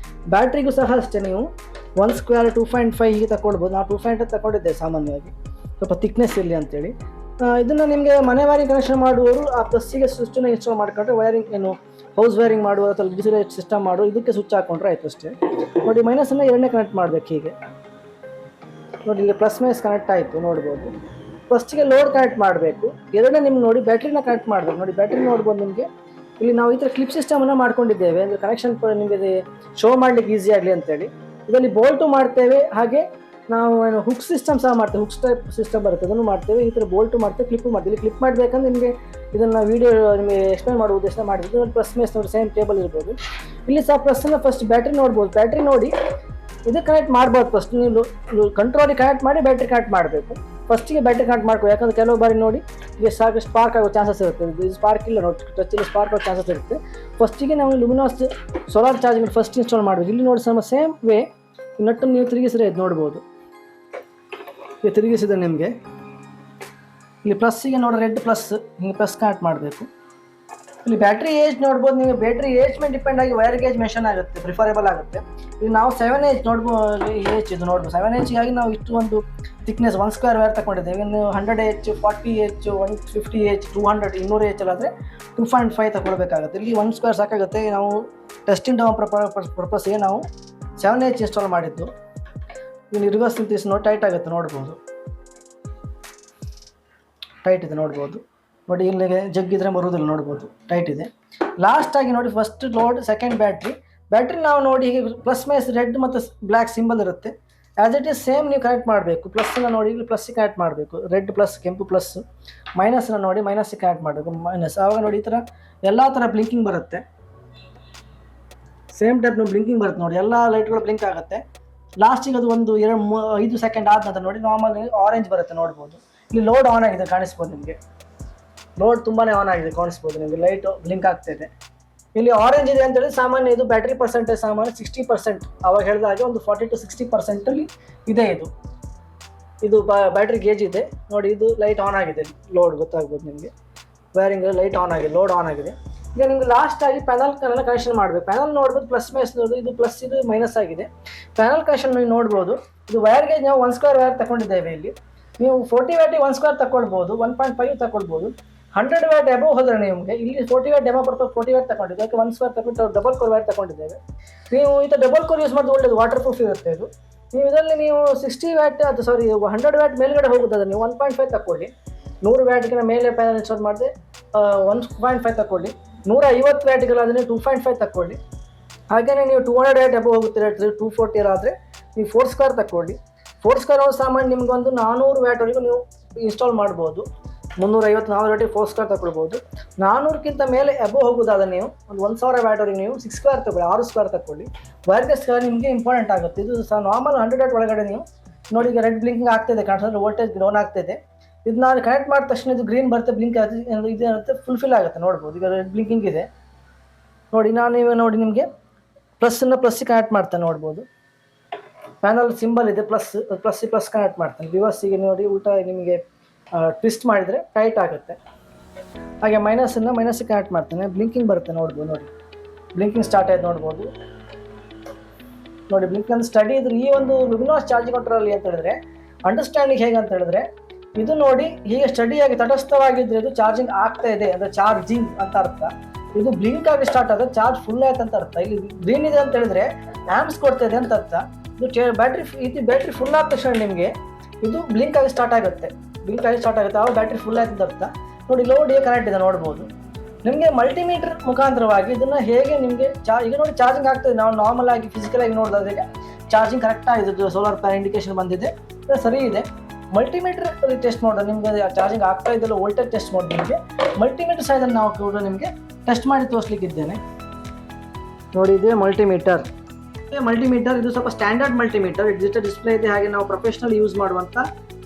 ಬ್ಯಾಟ್ರಿಗೂ ಸಹ ಅಷ್ಟೇ, ನೀವು 1 ಸ್ಕ್ವೇರ್ 2.5 ಹೀಗೆ ತಗೊಳ್ಬೋದು. ನಾವು 2.5 ತಗೊಂಡಿದ್ದೆ ಸಾಮಾನ್ಯವಾಗಿ, ಸ್ವಲ್ಪ ಥಿಕ್ನೆಸ್ ಇರಲಿ ಅಂತೇಳಿ. ಇದನ್ನು ನಿಮಗೆ ಮನೆ ವೈರಿಂಗ್ ಕನೆಕ್ಷನ್ ಮಾಡುವವರು ಆ ಪ್ಲಸ್ಸಿಗೆ ಸ್ವಿಚ್ಚನ್ನು ಇನ್ಸ್ಟಾಲ್ ಮಾಡ್ಕೊಂಡ್ರೆ, ವೈರಿಂಗ್ ಏನು ಹೌಸ್ ವೈರಿಂಗ್ ಮಾಡುವ ಅಥವಾ ಡಿಜಿಟಲ್ ಸಿಸ್ಟಮ್ ಮಾಡುವ ಇದಕ್ಕೆ ಸ್ವಿಚ್ ಹಾಕೊಂಡ್ರೆ ಆಯಿತು ಅಷ್ಟೇ. ನೋಡಿ ಮೈನಸನ್ನು 2ನೇ ಕನೆಕ್ಟ್ ಮಾಡಬೇಕು ಹೀಗೆ ನೋಡಿ. ಇಲ್ಲಿ ಪ್ಲಸ್ ಮೈನಸ್ ಕನೆಕ್ಟ್ ಆಯಿತು ನೋಡ್ಬೋದು. ಫಸ್ಟಿಗೆ ಲೋಡ್ ಕನೆಕ್ಟ್ ಮಾಡಬೇಕು. 2ನೇ ನಿಮ್ಗೆ ನೋಡಿ ಬ್ಯಾಟ್ರಿನ ಕನೆಕ್ಟ್ ಮಾಡಬೇಕು. ನೋಡಿ ಬ್ಯಾಟ್ರಿ ನೋಡ್ಬೋದು ನಿಮಗೆ. ಇಲ್ಲಿ ನಾವು ಈ ಥರ ಕ್ಲಿಪ್ ಸಿಸ್ಟಮನ್ನು ಮಾಡ್ಕೊಂಡಿದ್ದೇವೆ, ಅಂದರೆ ಕನೆಕ್ಷನ್ ನಿಮಗೆ ಶೋ ಮಾಡಲಿಕ್ಕೆ ಈಸಿ ಆಗಲಿ ಅಂತೇಳಿ. ಇದರಲ್ಲಿ ಬೋಲ್ಟು ಮಾಡ್ತೇವೆ, ಹಾಗೆ ನಾವು ಏನು ಹುಕ್ ಸಿಸ್ಟಮ್ ಸಹ ಮಾಡ್ತೇವೆ. ಹುಕ್ಸ್ ಟೈಪ್ ಸಿಸ್ಟಮ್ ಬರುತ್ತೆ, ಅದನ್ನು ಮಾಡ್ತೇವೆ. ಈ ಥರ ಬೋಲ್ಟು ಮಾಡ್ತೇವೆ, ಕ್ಲಿಪ್ಪು ಮಾಡ್ತೀವಿ. ಇಲ್ಲಿ ಕ್ಲಿಪ್ ಮಾಡಬೇಕಂದ್ರೆ ನಿಮಗೆ ಇದನ್ನು ವೀಡಿಯೋ ನಿಮಗೆ ಎಕ್ಸ್ಪ್ಲೇನ್ ಮಾಡುವ ಉದ್ದೇಶ ಮಾಡಿದ್ದು. ಪ್ಲಸ್ ಮೇಸ್ ನೋಡಿ, ಸೇಮ್ ಕೇಬಲ್ ಇರ್ಬೋದು. ಇಲ್ಲಿ ಸಹ ಪ್ಲಸ್ಸನ್ನು ಫಸ್ಟ್ ಬ್ಯಾಟ್ರಿ ನೋಡ್ಬೋದು. ಬ್ಯಾಟ್ರಿ ನೋಡಿ ಇದು ಕನೆಕ್ಟ್ ಮಾಡ್ಬೋದು. ಫಸ್ಟ್ ನೀವು ಕಂಟ್ರೋಲಿಗೆ ಕನೆಕ್ಟ್ ಮಾಡಿ ಬ್ಯಾಟ್ರಿ ಕನೆಕ್ಟ್ ಮಾಡಬೇಕು. ಫಸ್ಟಿಗೆ ಬ್ಯಾಟ್ರಿ ಕನೆಕ್ಟ್ ಮಾಡ್ಕೋ, ಯಾಕಂದರೆ ಕೆಲವು ಬಾರಿ ನೋಡಿ ಈಗ ಸಾಕು ಸ್ಪಾರ್ಕ್ ಆಗೋ ಚಾನ್ಸಸ್ ಇರುತ್ತೆ. ಇದು ಸ್ಪಾರ್ಕ್ ಇಲ್ಲ ನೋಡಿ, ಟಚ್ಚಲ್ಲಿ ಸ್ಪಾರ್ಕ್ ಆಗೋ ಚಾನ್ಸಸ್ ಇರುತ್ತೆ. ಫಸ್ಟಿಗೆ ನಾವು ಲುಮಿನಾಸ್ ಸೋಲಾರ್ ಚಾರ್ಜಿಂಗ್ ಫಸ್ಟ್ ಇನ್ಸ್ಟಾಲ್ ಮಾಡಬೇಕು. ಇಲ್ಲಿ ನೋಡಿ ಸೇಮ್ ವೇ ನಟ್ಟನ್ನು ನೀವು ತಿರುಗಿಸಿದ್ರೆ ಇದು ನೋಡ್ಬೋದು. ಇದು ತಿರುಗಿಸಿದ್ರೆ ನಿಮಗೆ ಇಲ್ಲಿ ಪ್ಲಸ್ಸಿಗೆ ನೋಡಿ ರೆಡ್ ಪ್ಲಸ್, ಹಿಂಗೆ ಪ್ಲಸ್ ಕನೆಕ್ಟ್ ಮಾಡಬೇಕು. ಇಲ್ಲಿ ಬ್ಯಾಟ್ರಿ ಏಜ್ ನೋಡ್ಬೋದು ನೀವು. ಬ್ಯಾಟ್ರಿ ಏಜ್ ಮೇಲೆ ಡಿಪೆಂಡ್ ಆಗಿ ವೈರ್ ಗೇಜ್ ಮೆನ್ಷನ್ ಆಗುತ್ತೆ, ಪ್ರಿಫರೇಬಲ್ ಆಗುತ್ತೆ. ಇಲ್ಲಿ ನಾವು 7H ನೋಡ್ಬೋದು, H ಇದು ನೋಡ್ಬೋದು. 7Hಗಾಗಿ ನಾವು ಇಷ್ಟು ಒಂದು ಥಿಕ್ನೆಸ್ 1 ಸ್ಕ್ವೇರ್ ವೈರ್ ತಗೊಂಡಿದ್ದೇವೆ. ಇನ್ನು 100H, 40H, 150H, 200, 200H ಅಲ್ಲಾದರೆ 2.5 ತಗೊಳ್ಬೇಕಾಗುತ್ತೆ. ಇಲ್ಲಿ 1 ಸ್ಕ್ವೇರ್ ಸಾಕಾಗುತ್ತೆ. ನಾವು ಟೆಸ್ಟಿಂಗ್ ಡೌನ್ ಪರ್ಪಸ್ಗೆ ನಾವು 7H ಇನ್ಸ್ಟಾಲ್ ಮಾಡಿದ್ದು. ಇಲ್ಲಿ ರಿವರ್ಸ್ ನಿಂತಿಸಿ ನೋಡಿ, ಟೈಟ್ ಆಗುತ್ತೆ ನೋಡ್ಬೋದು. ಟೈಟ್ ಇದೆ ನೋಡ್ಬೋದು. ನೋಡಿ ಇಲ್ಲಿಗೆ ಜಗ್ಗಿದ್ರೆ ಬರುವುದಿಲ್ಲ ನೋಡ್ಬೋದು, ಟೈಟ್ ಇದೆ. ಲಾಸ್ಟಾಗಿ ನೋಡಿ ಫಸ್ಟ್ ಲೋಡ್, ಸೆಕೆಂಡ್ ಬ್ಯಾಟ್ರಿ ನಾವು ನೋಡಿ ಹೀಗೆ ಪ್ಲಸ್ ಮೈನಸ್ ರೆಡ್ ಮತ್ತು ಬ್ಲ್ಯಾಕ್ ಸಿಂಬಲ್ ಇರುತ್ತೆ. ಆ್ಯಸ್ ಇಟ್ ಈಸ್ ಸೇಮ್ ನೀವು ಕನೆಕ್ಟ್ ಮಾಡಬೇಕು. ಪ್ಲಸ್ಸನ್ನು ನೋಡಿ ಇಲ್ಲಿ ಪ್ಲಸ್ಸಿಗೆ ಕನೆಕ್ಟ್ ಮಾಡಬೇಕು. ರೆಡ್ ಪ್ಲಸ್, ಕೆಂಪು ಪ್ಲಸ್. ಮೈನಸ್ನ ನೋಡಿ ಮೈನಸ್ಸಿಗೆ ಕನೆಕ್ಟ್ ಮಾಡಬೇಕು, ಮೈನಸ್. ಆವಾಗ ನೋಡಿ ಈ ಥರ ಎಲ್ಲ ಥರ ಬ್ಲಿಂಕಿಂಗ್ ಬರುತ್ತೆ. ಸೇಮ್ ಟೈಪ್ ಬ್ಲಿಂಕಿಂಗ್ ಬರುತ್ತೆ ನೋಡಿ, ಎಲ್ಲ ಲೈಟ್ಗಳು ಬ್ಲಿಂಕ್ ಆಗುತ್ತೆ. ಲಾಸ್ಟಿಗೆ ಅದು ಒಂದು 5 ಸೆಕೆಂಡ್ ಆದ ನಂತರ ನೋಡಿ ನಾರ್ಮಲ್ ಆರೆಂಜ್ ಬರುತ್ತೆ ನೋಡ್ಬೋದು. ಇಲ್ಲಿ ಲೋಡ್ ಆನ್ ಆಗಿದೆ, ಕಾಣಿಸ್ಬೋದು ನಿಮಗೆ. ಲೋಡ್ ತುಂಬಾ ಆನ್ ಆಗಿದೆ, ಕಾಣಿಸ್ಬೋದು ನಿಮಗೆ. ಲೈಟು ಬ್ಲಿಂಕ್ ಆಗ್ತಾಯಿದೆ. ಇಲ್ಲಿ ಆರೆಂಜ್ ಇದೆ ಅಂತೇಳಿ ಸಾಮಾನ್ಯ ಇದು ಬ್ಯಾಟ್ರಿ ಪರ್ಸೆಂಟೇಜ್ ಸಾಮಾನ್ಯ 60%. ಅವಾಗ ಹೇಳಿದ ಹಾಗೆ ಒಂದು 40 to 60% ಇದೆ. ಇದು ಬ್ಯಾಟ್ರಿ ಗೇಜ್ ಇದೆ ನೋಡಿ. ಇದು ಲೈಟ್ ಆನ್ ಆಗಿದೆ, ಲೋಡ್ ಗೊತ್ತಾಗ್ಬೋದು ನಿಮಗೆ. ವೈರಿಂಗ್ ಲೈಟ್ ಆನ್ ಆಗಿದೆ, ಲೋಡ್ ಆನ್ ಆಗಿದೆ. ಈಗ ನಿಮ್ಗೆ ಲಾಸ್ಟಾಗಿ ಪ್ಯಾನಲ್ ಕನೆಕ್ಷನ್ ಮಾಡಬೇಕು. ಪ್ಯಾನಲ್ ನೋಡ್ಬೋದು, ಪ್ಲಸ್ ಮೈನಸ್ ನೋಡ್ಬೋದು. ಇದು ಪ್ಲಸ್, ಇದು ಮೈನಸ್ ಆಗಿದೆ. ಪ್ಯಾನಲ್ ಕನೆಕ್ಷನ್ ನೀವು ನೋಡ್ಬೋದು. ಇದು ವೈರ್ ಗೇಜ್ ನಾವು 1 ಸ್ಕ್ವೇರ್ ವೈರ್ ತಗೊಂಡಿದ್ದೇವೆ ಇಲ್ಲಿ. ನೀವು 40 ವ್ಯಾಟಿಗೆ 1 ಸ್ಕ್ವೇರ್ ತಗೊಳ್ಬೋದು, 1.5 ತಗೊಳ್ಬೋದು. 100 ವ್ಯಾಟ್ ಎಬೋ ಹೋದರೆ ನಿಮಗೆ ಇಲ್ಲಿ 40 ವ್ಯಾಟ್ ಡೆಮೋ ಬರ್ತದೆ, 40 ವ್ಯಾಟ್ ತಗೊಂಡಿದ್ದೆ, ಅದಕ್ಕೆ 1 ಸ್ಕ್ವೇರ್ ತಗೊಂಡು ಡಬಲ್ ಕೋರ್ ವ್ಯಾಟ್ ತಗೊಂಡಿದ್ದೇವೆ. ನೀವು ಇದು ಡಬಲ್ ಕೋರ್ ಯೂಸ್ ಮಾಡೋದು ಒಳ್ಳೆಯದು, ವಾಟರ್ ಪ್ರೂಫ್ ಇರುತ್ತೆ ಇದು. ನೀವು ಇದರಲ್ಲಿ ನೀವು 60 ವ್ಯಾಟ್ ಅದು 100 ವ್ಯಾಟ್ ಮೇಲ್ಗಡೆ ಹೋಗುತ್ತದೆ, ನೀವು 1.5 ತಗೊಳ್ಳಿ. 100 ವ್ಯಾಟ್ಗಿನ ಮೇಲೆ ಪ್ಯಾನಲ್ ಇನ್ಸ್ಟಾಲ್ ಮಾಡಿದೆ 1.5 ತಗೊಳ್ಳಿ. 150 ವ್ಯಾಟ್ಗಳಾದರೆ 2.5 ತಗೊಳ್ಳಿ. ಹಾಗೆಯೇ ನೀವು 200 ವ್ಯಾಟ್ ಎಬೋ ಹೋಗುತ್ತೀರ, 240 ಎಲ್ಲ ಆದರೆ ನೀವು 4 ಸ್ಕ್ವೇರ್ ತಗೊಳ್ಳಿ. 4 ಸ್ಕ್ವೇರ್ ಸಾಮಾನ್ಯ ನಿಮಗೊಂದು 400 ವ್ಯಾಟ್ವರೆಗೂ ನೀವು ಇನ್ಸ್ಟಾಲ್ ಮಾಡ್ಬೋದು. 350 400 ವ್ಯಾಟಿಗೆ 4 ಸ್ಕ್ವೇರ್ ತಗೊಳ್ಬೋದು. 400ಕ್ಕಿಂತ ಮೇಲೆ ಎಬೋ ಹೋಗೋದಾದ್ರೆ ನೀವು ಒಂದು 1000 ವ್ಯಾಟ್ವರೆಗೆ ನೀವು 6 ಸ್ಕ್ವೇರ್ ತಗೊಳ್ಳಿ, 6 ಸ್ಕ್ವೇರ್ ತಗೊಳ್ಳಿ. ವೈರ್ಲೆಸ್ ಸ್ಕ್ವೇರ್ ನಿಮಗೆ ಇಂಪಾರ್ಟೆಂಟ್ ಆಗುತ್ತೆ. ಇದು ಸಹ ನಾರ್ಮಲ್ 100 ವ್ಯಾಟ್ ಒಳಗಡೆ ನೀವು ನೋಡಿ, ಈಗ ರೆಡ್ ಬ್ಲಿಂಕಿಂಗ್ ಆಗ್ತಿದೆ ಕಾಣಿಸಿದ್ರೆ ವೋಲ್ಟೇಜ್ ಡೌನ್ ಆಗ್ತಿದೆ. ಇದು ನಾನು ಕನೆಕ್ಟ್ ಮಾಡಿದ ತಕ್ಷಣ ಇದು ಗ್ರೀನ್ ಬರುತ್ತೆ, ಬ್ಲಿಂಕ್ ಇದೇನಾಗುತ್ತೆ ಫುಲ್ಫಿಲ್ ಆಗುತ್ತೆ ನೋಡ್ಬೋದು. ಈಗ ರೆಡ್ ಬ್ಲಿಂಕಿಂಗ್ ಇದೆ ನೋಡಿ. ನೀವು ನೋಡಿ ನಿಮಗೆ ಪ್ಲಸ್ಸಿಗೆ ಕನೆಕ್ಟ್ ಮಾಡ್ತೇನೆ ನೋಡ್ಬೋದು. ಪ್ಯಾನಲ್ ಸಿಂಬಲ್ ಇದೆ ಪ್ಲಸ್ ಕನೆಕ್ಟ್ ಮಾಡ್ತೇನೆ. ರಿವರ್ಸಿಗೆ ನೋಡಿ ಉಲ್ಟಾ ನಿಮಗೆ ಟ್ವಿಸ್ಟ್ ಮಾಡಿದರೆ ಟೈಟ್ ಆಗುತ್ತೆ. ಹಾಗೆ ಮೈನಸ್ಸಿಗೆ ಕನೆಕ್ಟ್ ಮಾಡ್ತೇನೆ, ಬ್ಲಿಂಕಿಂಗ್ ಬರುತ್ತೆ ನೋಡ್ಬೋದು. ನೋಡಿ ಬ್ಲಿಂಕಿಂಗ್ ಸ್ಟಾರ್ಟ್ ಆಯ್ತು ನೋಡ್ಬೋದು. ನೋಡಿ ಬ್ಲಿಂಕಿಂಗ್ ಸ್ಟಡಿ ಇದ್ರೆ ಈ ಒಂದು ಲುಮಿನಾಸ್ ಚಾರ್ಜಿಂಗ್ ಕಂಟ್ರೋಲ್ ಅಂತ ಹೇಳಿದ್ರೆ ಅಂಡರ್ಸ್ಟ್ಯಾಂಡಿಂಗ್ ಹೇಗೆ ಅಂತ ಹೇಳಿದ್ರೆ, ಇದು ನೋಡಿ ಹೀಗೆ ಸ್ಟಡಿಯಾಗಿ ತಟಸ್ಥವಾಗಿದ್ರೆ ಇದು ಚಾರ್ಜಿಂಗ್ ಆಗ್ತಾ ಇದೆ ಅಂದರೆ ಚಾರ್ಜಿಂಗ್ ಅಂತ ಅರ್ಥ. ಇದು ಬ್ಲಿಂಕ್ ಆಗಿ ಸ್ಟಾರ್ಟ್ ಆದರೆ ಚಾರ್ಜ್ ಫುಲ್ ಆಯ್ತು ಅಂತ ಅರ್ಥ. ಇಲ್ಲಿ ಗ್ರೀನ್ ಇದೆ ಅಂತ ಹೇಳಿದ್ರೆ ಆ್ಯಮ್ಸ್ ಕೊಡ್ತಾ ಇದೆ ಅಂತ ಅರ್ಥ. ಇದು ಬ್ಯಾಟ್ರಿ ಫುಲ್ ಆದ ತಕ್ಷಣ ನಿಮಗೆ ಇದು ಬ್ಲಿಂಕ್ ಆಗಿ ಸ್ಟಾರ್ಟ್ ಆಗುತ್ತೆ. ಆವಾಗ ಬ್ಯಾಟ್ರಿ ಫುಲ್ ಆಯ್ತು ಅಂತ ಅರ್ಥ. ನೋಡಿ ಲೋಡ್ ಹೇಗೆ ಕನೆಕ್ಟ್ ಇದೆ ನೋಡ್ಬೋದು. ನಿಮಗೆ ಮಲ್ಟಿಮೀಟರ್ ಮುಖಾಂತರವಾಗಿ ಇದನ್ನು ಹೇಗೆ ನಿಮಗೆ ಈಗ ನೋಡಿ ಚಾರ್ಜಿಂಗ್ ಆಗ್ತದೆ. ನಾವು ನಾರ್ಮಲ್ ಆಗಿ ಫಿಸಿಕಲ್ ಆಗಿ ನೋಡಿದ್ರೆ ಚಾರ್ಜಿಂಗ್ ಕರೆಕ್ಟ್ ಆಗಿದೆ, ಸೋಲಾರ್ ಪ್ಯಾನ್ ಇಂಡಿಕೇಶನ್ ಬಂದಿದೆ, ಸರಿ ಇದೆ. ಮಲ್ಟಿಮೀಟರ್ ಟೆಸ್ಟ್ ಮಾಡೋದು ನಿಮಗೆ ಚಾರ್ಜಿಂಗ್ ಆಗ್ತಾ ಇದೆಲ್ಲ ವೋಲ್ಟೇಜ್ ಟೆಸ್ಟ್ ಮಾಡಿ ನಿಮಗೆ ಮಲ್ಟಿಮೀಟರ್ ಸೈಜನ್ನು ನಾವು ಕೂಡ ನಿಮಗೆ ಟೆಸ್ಟ್ ಮಾಡಿ ತೋರಿಸ್ಲಿಕ್ಕಿದ್ದೇನೆ ನೋಡಿ. ಇದೇ ಮಲ್ಟಿಮೀಟರ್ ಇದು ಸ್ವಲ್ಪ ಸ್ಟ್ಯಾಂಡರ್ಡ್ ಮಲ್ಟಿಮೀಟರ್, ಡಿಜಿಟಲ್ ಡಿಸ್ಪ್ಲೇ ಇದೆ. ಹಾಗೆ ನಾವು ಪ್ರೊಫೆಷನಲ್ ಯೂಸ್ ಮಾಡುವಂಥ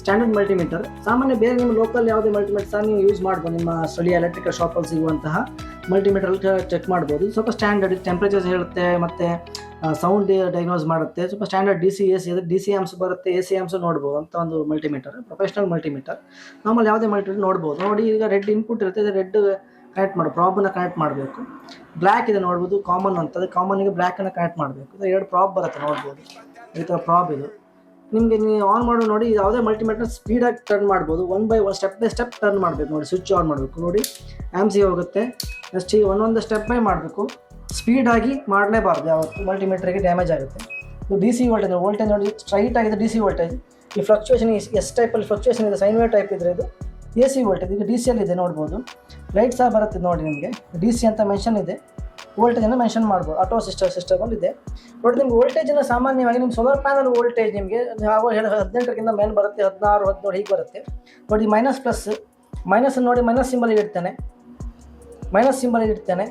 ಸ್ಟ್ಯಾಂಡರ್ಡ್ ಮಲ್ಟಿಮೀಟರ್. ಸಾಮಾನ್ಯ ಬೇರೆ ನಿಮ್ಮ ಲೋಕಲ್ ಯಾವುದೇ ಮಲ್ಟಿಮೀಟರ್ ಸಹ ನೀವು ಯೂಸ್ ಮಾಡ್ಬೋದು. ನಿಮ್ಮ ಸ್ಥಳೀಯ ಎಲೆಕ್ಟ್ರಿಕಲ್ ಶಾಪಲ್ಲಿ ಸಿಗುವಂತಹ ಮಲ್ಟಿಮೀಟರ್ ಚೆಕ್ ಮಾಡ್ಬೋದು. ಸ್ವಲ್ಪ ಸ್ಟ್ಯಾಂಡರ್ಡ್ ಟೆಂಪ್ರೇಚರ್ಸ್ ಹೇಳುತ್ತೆ, ಮತ್ತು ಸೌಂಡ್ ಡೈಗ್ನೋಸ್ ಮಾಡುತ್ತೆ. ಸ್ವಲ್ಪ ಸ್ಟ್ಯಾಂಡರ್ಡ್ ಡಿ ಸಿ ಆಮ್ಸ್ ಬರುತ್ತೆ, AC ಆಮ್ಸ್ ನೋಡ್ಬೋದು ಅಂತ ಒಂದು ಮಲ್ಟಿಮೀಟರ್, ಪ್ರೊಫೆಷನಲ್ ಮಲ್ಟಿಮೀಟರ್. ನಮ್ಮಲ್ಲಿ ಯಾವುದೇ ಮಲ್ಟಿಮೀಟರ್ ನೋಡ್ಬೋದು. ನೋಡಿ ಈಗ ರೆಡ್ ಇನ್ಪುಟ್ ಇರುತ್ತೆ, ಇದು ರೆಡ್ ಕನೆಕ್ಟ್ ಮಾಡಿ ಪ್ರಾಬನ್ನು ಕನೆಕ್ಟ್ ಮಾಡಬೇಕು. ಬ್ಲ್ಯಾಕ್ ಇದೆ ನೋಡ್ಬೋದು, ಕಾಮನ್ ಅಂತದೆ. ಕಾಮನ್ನಿಗೆ ಬ್ಲ್ಯಾಕನ್ನು ಕನೆಕ್ಟ್ ಮಾಡಬೇಕು. ಇದು 2 ಪ್ರಾಬ್ ಬರುತ್ತೆ ನೋಡ್ಬೋದು. ಈ ಥರ ಪ್ರಾಬ್ ಇದು ನಿಮಗೆ ನೀವು ಆನ್ ಮಾಡೋ ನೋಡಿ. ಯಾವುದೇ ಮಲ್ಟಿಮೀಟರ್ ಸ್ಪೀಡಾಗಿ ಟರ್ನ್ ಮಾಡ್ಬೋದು. 1 by 1 step by step turn ಮಾಡಬೇಕು ನೋಡಿ. ಸ್ವಿಚ್ ಆನ್ ಮಾಡಬೇಕು ನೋಡಿ, ಆ್ಯಮ್ಸಿಗೆ ಹೋಗುತ್ತೆ. ನೆಕ್ಸ್ಟ್ ಈಗ ಒಂದೊಂದು ಸ್ಟೆಪ್ ಬೈ ಮಾಡಬೇಕು. ಸ್ಪೀಡಾಗಿ ಮಾಡಲೇಬಾರ್ದು, ಯಾವತ್ತು ಮಲ್ಟಿಮೀಟರ್ಗೆ ಡ್ಯಾಮೇಜ್ ಆಗುತ್ತೆ. ಇದು DC ವೋಲ್ಟೇಜ್ ನೋಡಿ, ಸ್ಟ್ರೈಟ್ ಆಗಿದೆ DC ವೋಲ್ಟೇಜ್. ಈ ಫ್ಲಕ್ಚುಯೇಷನ್ ಎಸ್ ಟೈಪಲ್ಲಿ ಫ್ಲಕ್ಚುಯೇಷನ್ ಇದೆ, ಸೈನ್ ವೇವ್ ಟೈಪ್ ಇದ್ರೆ ಇದು AC ವೋಲ್ಟೇಜ್. ಈಗ DC ಇದೆ ನೋಡ್ಬೋದು. ಲೈಟ್ ಸಹ ಬರುತ್ತೆ ನೋಡಿ, ನಿಮಗೆ DC ಅಂತ ಮೆನ್ಷನ್ ಇದೆ. ವೋಲ್ಟೇಜನ್ನು ಮೆನ್ಷನ್ ಮಾಡ್ಬೋದು. ಆಟೋ ಸಿಸ್ಟಮ್ ಇದೆ ನೋಡಿ. ನಿಮ್ಗೆ ವೋಲ್ಟೇಜನ್ನು ಸಾಮಾನ್ಯವಾಗಿ ನಿಮ್ಮ ಸೋಲಾರ್ ಪ್ಯಾನಲ್ ವೋಲ್ಟೇಜ್ ನಿಮಗೆ 18ಕ್ಕಿಂತ ಮೇಲೆ ಬರುತ್ತೆ, 16 17 ಹೀಗೆ ಬರುತ್ತೆ ನೋಡಿ. ಮೈನಸ್ ನೋಡಿ, ಮೈನಸ್ ಸಿಂಬಲ್ ಇಡ್ತೇನೆ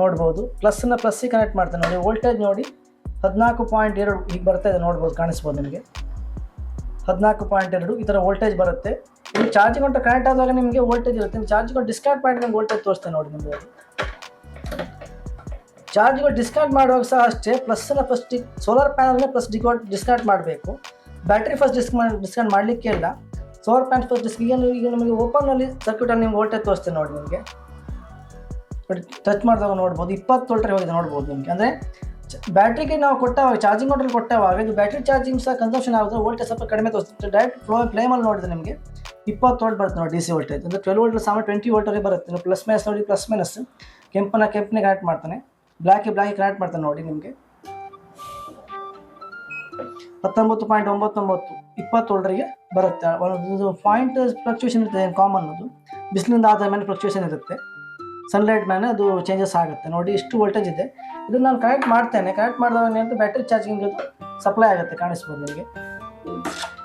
ನೋಡ್ಬೋದು. ಪ್ಲಸ್ಸಿಗೆ ಕನೆಕ್ಟ್ ಮಾಡ್ತೇನೆ ನೋಡಿ. ವೋಲ್ಟೇಜ್ ನೋಡಿ 14.2 ಹೀಗೆ ಬರ್ತಾ ಇದೆ ನೋಡ್ಬೋದು, ಕಾಣಿಸ್ಬೋದು ನಿಮಗೆ 14.2 ಈ ಥರ ವೋಲ್ಟೇಜ್ ಬರುತ್ತೆ. ಇಲ್ಲಿ ಚಾರ್ಜಿಂಗ್ ಅಂತ ಕನೆಕ್ಟ್ ಆದಾಗ ನಿಮಗೆ ವೋಲ್ಟೇಜ್ ಇರುತ್ತೆ. ಚಾರ್ಜಿಂಗ್ ಡಿಸ್ಕನೆಕ್ಟ್ ಮಾಡಿ ನಿಮ್ಗೆ ವೋಲ್ಟೇಜ್ ತೋರಿಸ್ತೇನೆ ನೋಡಿ. ನಿಮಗೆ ಚಾರ್ಜಿಂಗ್ ಡಿಸ್ಕನೆಕ್ಟ್ ಮಾಡುವಾಗ ಸಹ ಅಷ್ಟೇ, ಫಸ್ಟ್ ಸೋಲಾರ್ ಪ್ಯಾನಲ್ನೇ ಡಿಸ್ಕನೆಕ್ಟ್ ಮಾಡಬೇಕು. ಬ್ಯಾಟ್ರಿ ಫಸ್ಟ್ ಡಿಸ್ಕನೆಕ್ಟ್ ಮಾಡಲಿಕ್ಕೆ ಇಲ್ಲ. ಸೋಲಾರ್ ಪ್ಯಾನಲ್ ಫಸ್ಟ್ ಈಗ ನಮಗೆ ಓಪನಲ್ಲಿ ಸರ್ಕ್ಯೂಟಲ್ಲಿ ನಿಮ್ಗೆ ವೋಲ್ಟೇಜ್ ತೋರಿಸ್ತೇನೆ ನೋಡಿ. ನಿಮಗೆ ಟಚ್ ಮಾಡಿದಾಗ ನೋಡ್ಬೋದು 20 ವೋಲ್ಟ್ ಹೋಗಿದೆ ನೋಡ್ಬೋದು ನಿಮಗೆ. ಅಂದರೆ ಬ್ಯಾಟ್ರಿಗೆ ನಾವು ಕೊಟ್ಟವಾಗ ಚಾರ್ಜಿಂಗ್ ಕಂಟ್ರೋಲ್ ಕೊಟ್ಟವಾಗ ಇದು ಬ್ಯಾಟ್ರಿ ಚಾರ್ಜಿಂಗ್ ಸಹ ಕನ್ಸಂಪ್ಷನ್ ಆಗುತ್ತೆ. ವೋಲ್ಟೇಜ್ ಸ್ವಲ್ಪ ಕಡಿಮೆ ತೋರಿಸುತ್ತೆ. ಡೈರೆಕ್ಟ್ ಫ್ಲೇಮಲ್ಲಿ ನೋಡಿದ್ರೆ ನಿಮಗೆ 20 ವೋಲ್ಟ್ ಬರುತ್ತೆ ನೋಡಿ. DC ವೋಲ್ಟೇಜ್ ಅಂದರೆ 12 ವೋಲ್ಟ್ ಸಾಮಾನ್ಯ 20 ವೋಲ್ಟವರೆಗೆ ಬರುತ್ತೆ. ಪ್ಲಸ್ ಮೈನಸ್ ನೋಡಿ, ಪ್ಲಸ್ ಮೈನಸ್ ಕೆಂಪನಿಗೆ ಕನೆಕ್ಟ್ ಮಾಡ್ತಾನೆ, ಬ್ಲ್ಯಾಕಿಗೆ ಕನೆಕ್ಟ್ ಮಾಡ್ತಾನೆ ನೋಡಿ. ನಿಮಗೆ 19.99 20 ವೋಲ್ಟ್ವರೆಗೆ ಬರುತ್ತೆ. ಒಂದು ಪಾಯಿಂಟ್ ಫ್ಲಕ್ಚುಯೇಷನ್ ಇರ್ತದೆ ಕಾಮನ್. ಅದು ಬಿಸಿಲಿಂದ ಆದ ಮೇಲೆ ಫ್ಲಕ್ಚುಯೇಷನ್ ಇರುತ್ತೆ, ಸನ್ಲೈಟ್ ಮೇಲೆ ಅದು ಚೇಂಜಸ್ ಆಗುತ್ತೆ ನೋಡಿ. ಇಷ್ಟು ವೋಲ್ಟೇಜ್ ಇದೆ. ಇದನ್ನು ನಾನು ಕನೆಕ್ಟ್ ಮಾಡ್ತೇನೆ. ಕನೆಕ್ಟ್ ಮಾಡಿದಾಗ ಏನಂತ ಬ್ಯಾಟ್ರಿ ಚಾರ್ಜಿಂಗ್ ಅದು ಸಪ್ಲೈ ಆಗುತ್ತೆ, ಕಾಣಿಸ್ಬೋದು ನಿಮಗೆ.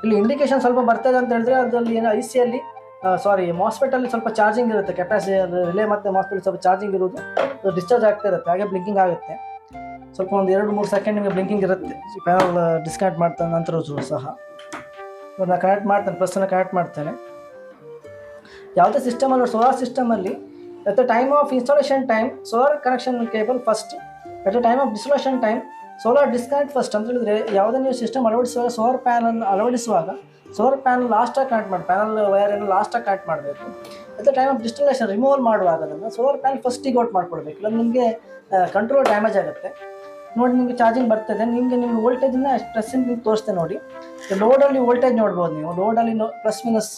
ಇಲ್ಲಿ ಇಂಡಿಕೇಶನ್ ಸ್ವಲ್ಪ ಬರ್ತದೆ ಅಂತ ಹೇಳಿದ್ರೆ ಅದರಲ್ಲಿ ಏನು ICಯಲ್ಲಿ ಮಾಸ್ಫೆಟಲ್ಲಿ ಸ್ವಲ್ಪ ಚಾರ್ಜಿಂಗ್ ಇರುತ್ತೆ. ರಿಲೇ ಮತ್ತು ಮಾಸ್ಫೆಟ್ ಸ್ವಲ್ಪ ಚಾರ್ಜಿಂಗ್ ಇರೋದು ಡಿಸ್ಚಾರ್ಜ್ ಆಗ್ತಾ ಇರುತ್ತೆ. ಹಾಗೆ ಬ್ಲಿಂಕಿಂಗ್ ಆಗುತ್ತೆ. ಸ್ವಲ್ಪ ಒಂದು 2-3 ಸೆಕೆಂಡ್ ನಿಮಗೆ ಬ್ಲಿಂಕಿಂಗ್ ಇರುತ್ತೆ. ಪ್ಯಾನಲ್ ಡಿಸ್ಕನೆಕ್ಟ್ ಮಾಡ್ತಾನೆ ನಂತರ ಸಹ ನಾನು ಕನೆಕ್ಟ್ ಮಾಡ್ತೇನೆ. ಪ್ಲಸ್ಸನ್ನು ಕನೆಕ್ಟ್ ಮಾಡ್ತೇನೆ. ಯಾವುದೇ ಸಿಸ್ಟಮಲ್ಲಿ solar ಸಿಸ್ಟಮಲ್ಲಿ at the time of installation time solar connection cable first, at the time of dissolution time solar disconnect first ಅಂತ ಹೇಳಿದ್ರೆ ಯಾವುದೇ ನೀವು ಸಿಸ್ಟಮ್ ಅಳವಡಿಸುವಾಗ ಸೋಲಾರ್ ಪ್ಯಾನಲ್ ಅಳವಡಿಸುವಾಗ ಸೋಲಾರ್ ಪ್ಯಾನಲ್ ಲಾಸ್ಟಾಗಿ ಕನೆಕ್ಟ್ ಮಾಡಿ, ಪ್ಯಾನಲ್ ವೈರನ್ನು ಲಾಸ್ಟಾಗಿ ಕನೆಕ್ಟ್ ಮಾಡಬೇಕು. at the time of installation removal ಮಾಡುವಾಗ ಅದನ್ನು ಸೋಲಾರ್ ಪ್ಯಾನಲ್ ಫಸ್ಟಿಗೆ ಔಟ್ ಮಾಡ್ಕೊಳ್ಬೇಕು. ಇಲ್ಲ ನಿಮಗೆ ಕಂಟ್ರೋಲ್ ಡ್ಯಾಮೇಜ್ ಆಗುತ್ತೆ. ನೋಡಿ ನಿಮಗೆ ಚಾರ್ಜಿಂಗ್ ಬರ್ತದೆ. ನಿಮಗೆ ನಿಮ್ಮ ವೋಲ್ಟೇಜನ್ನ ಪ್ರೆಸ್ಸಿಂಗ್ ನಿಮ್ಗೆ ತೋರಿಸ್ತೇನೆ ನೋಡಿ. ಲೋಡಲ್ಲಿ ವೋಲ್ಟೇಜ್ ನೋಡ್ಬೋದು ನೀವು. ಲೋಡಲ್ಲಿ ಪ್ಲಸ್ ಮೈನಸ್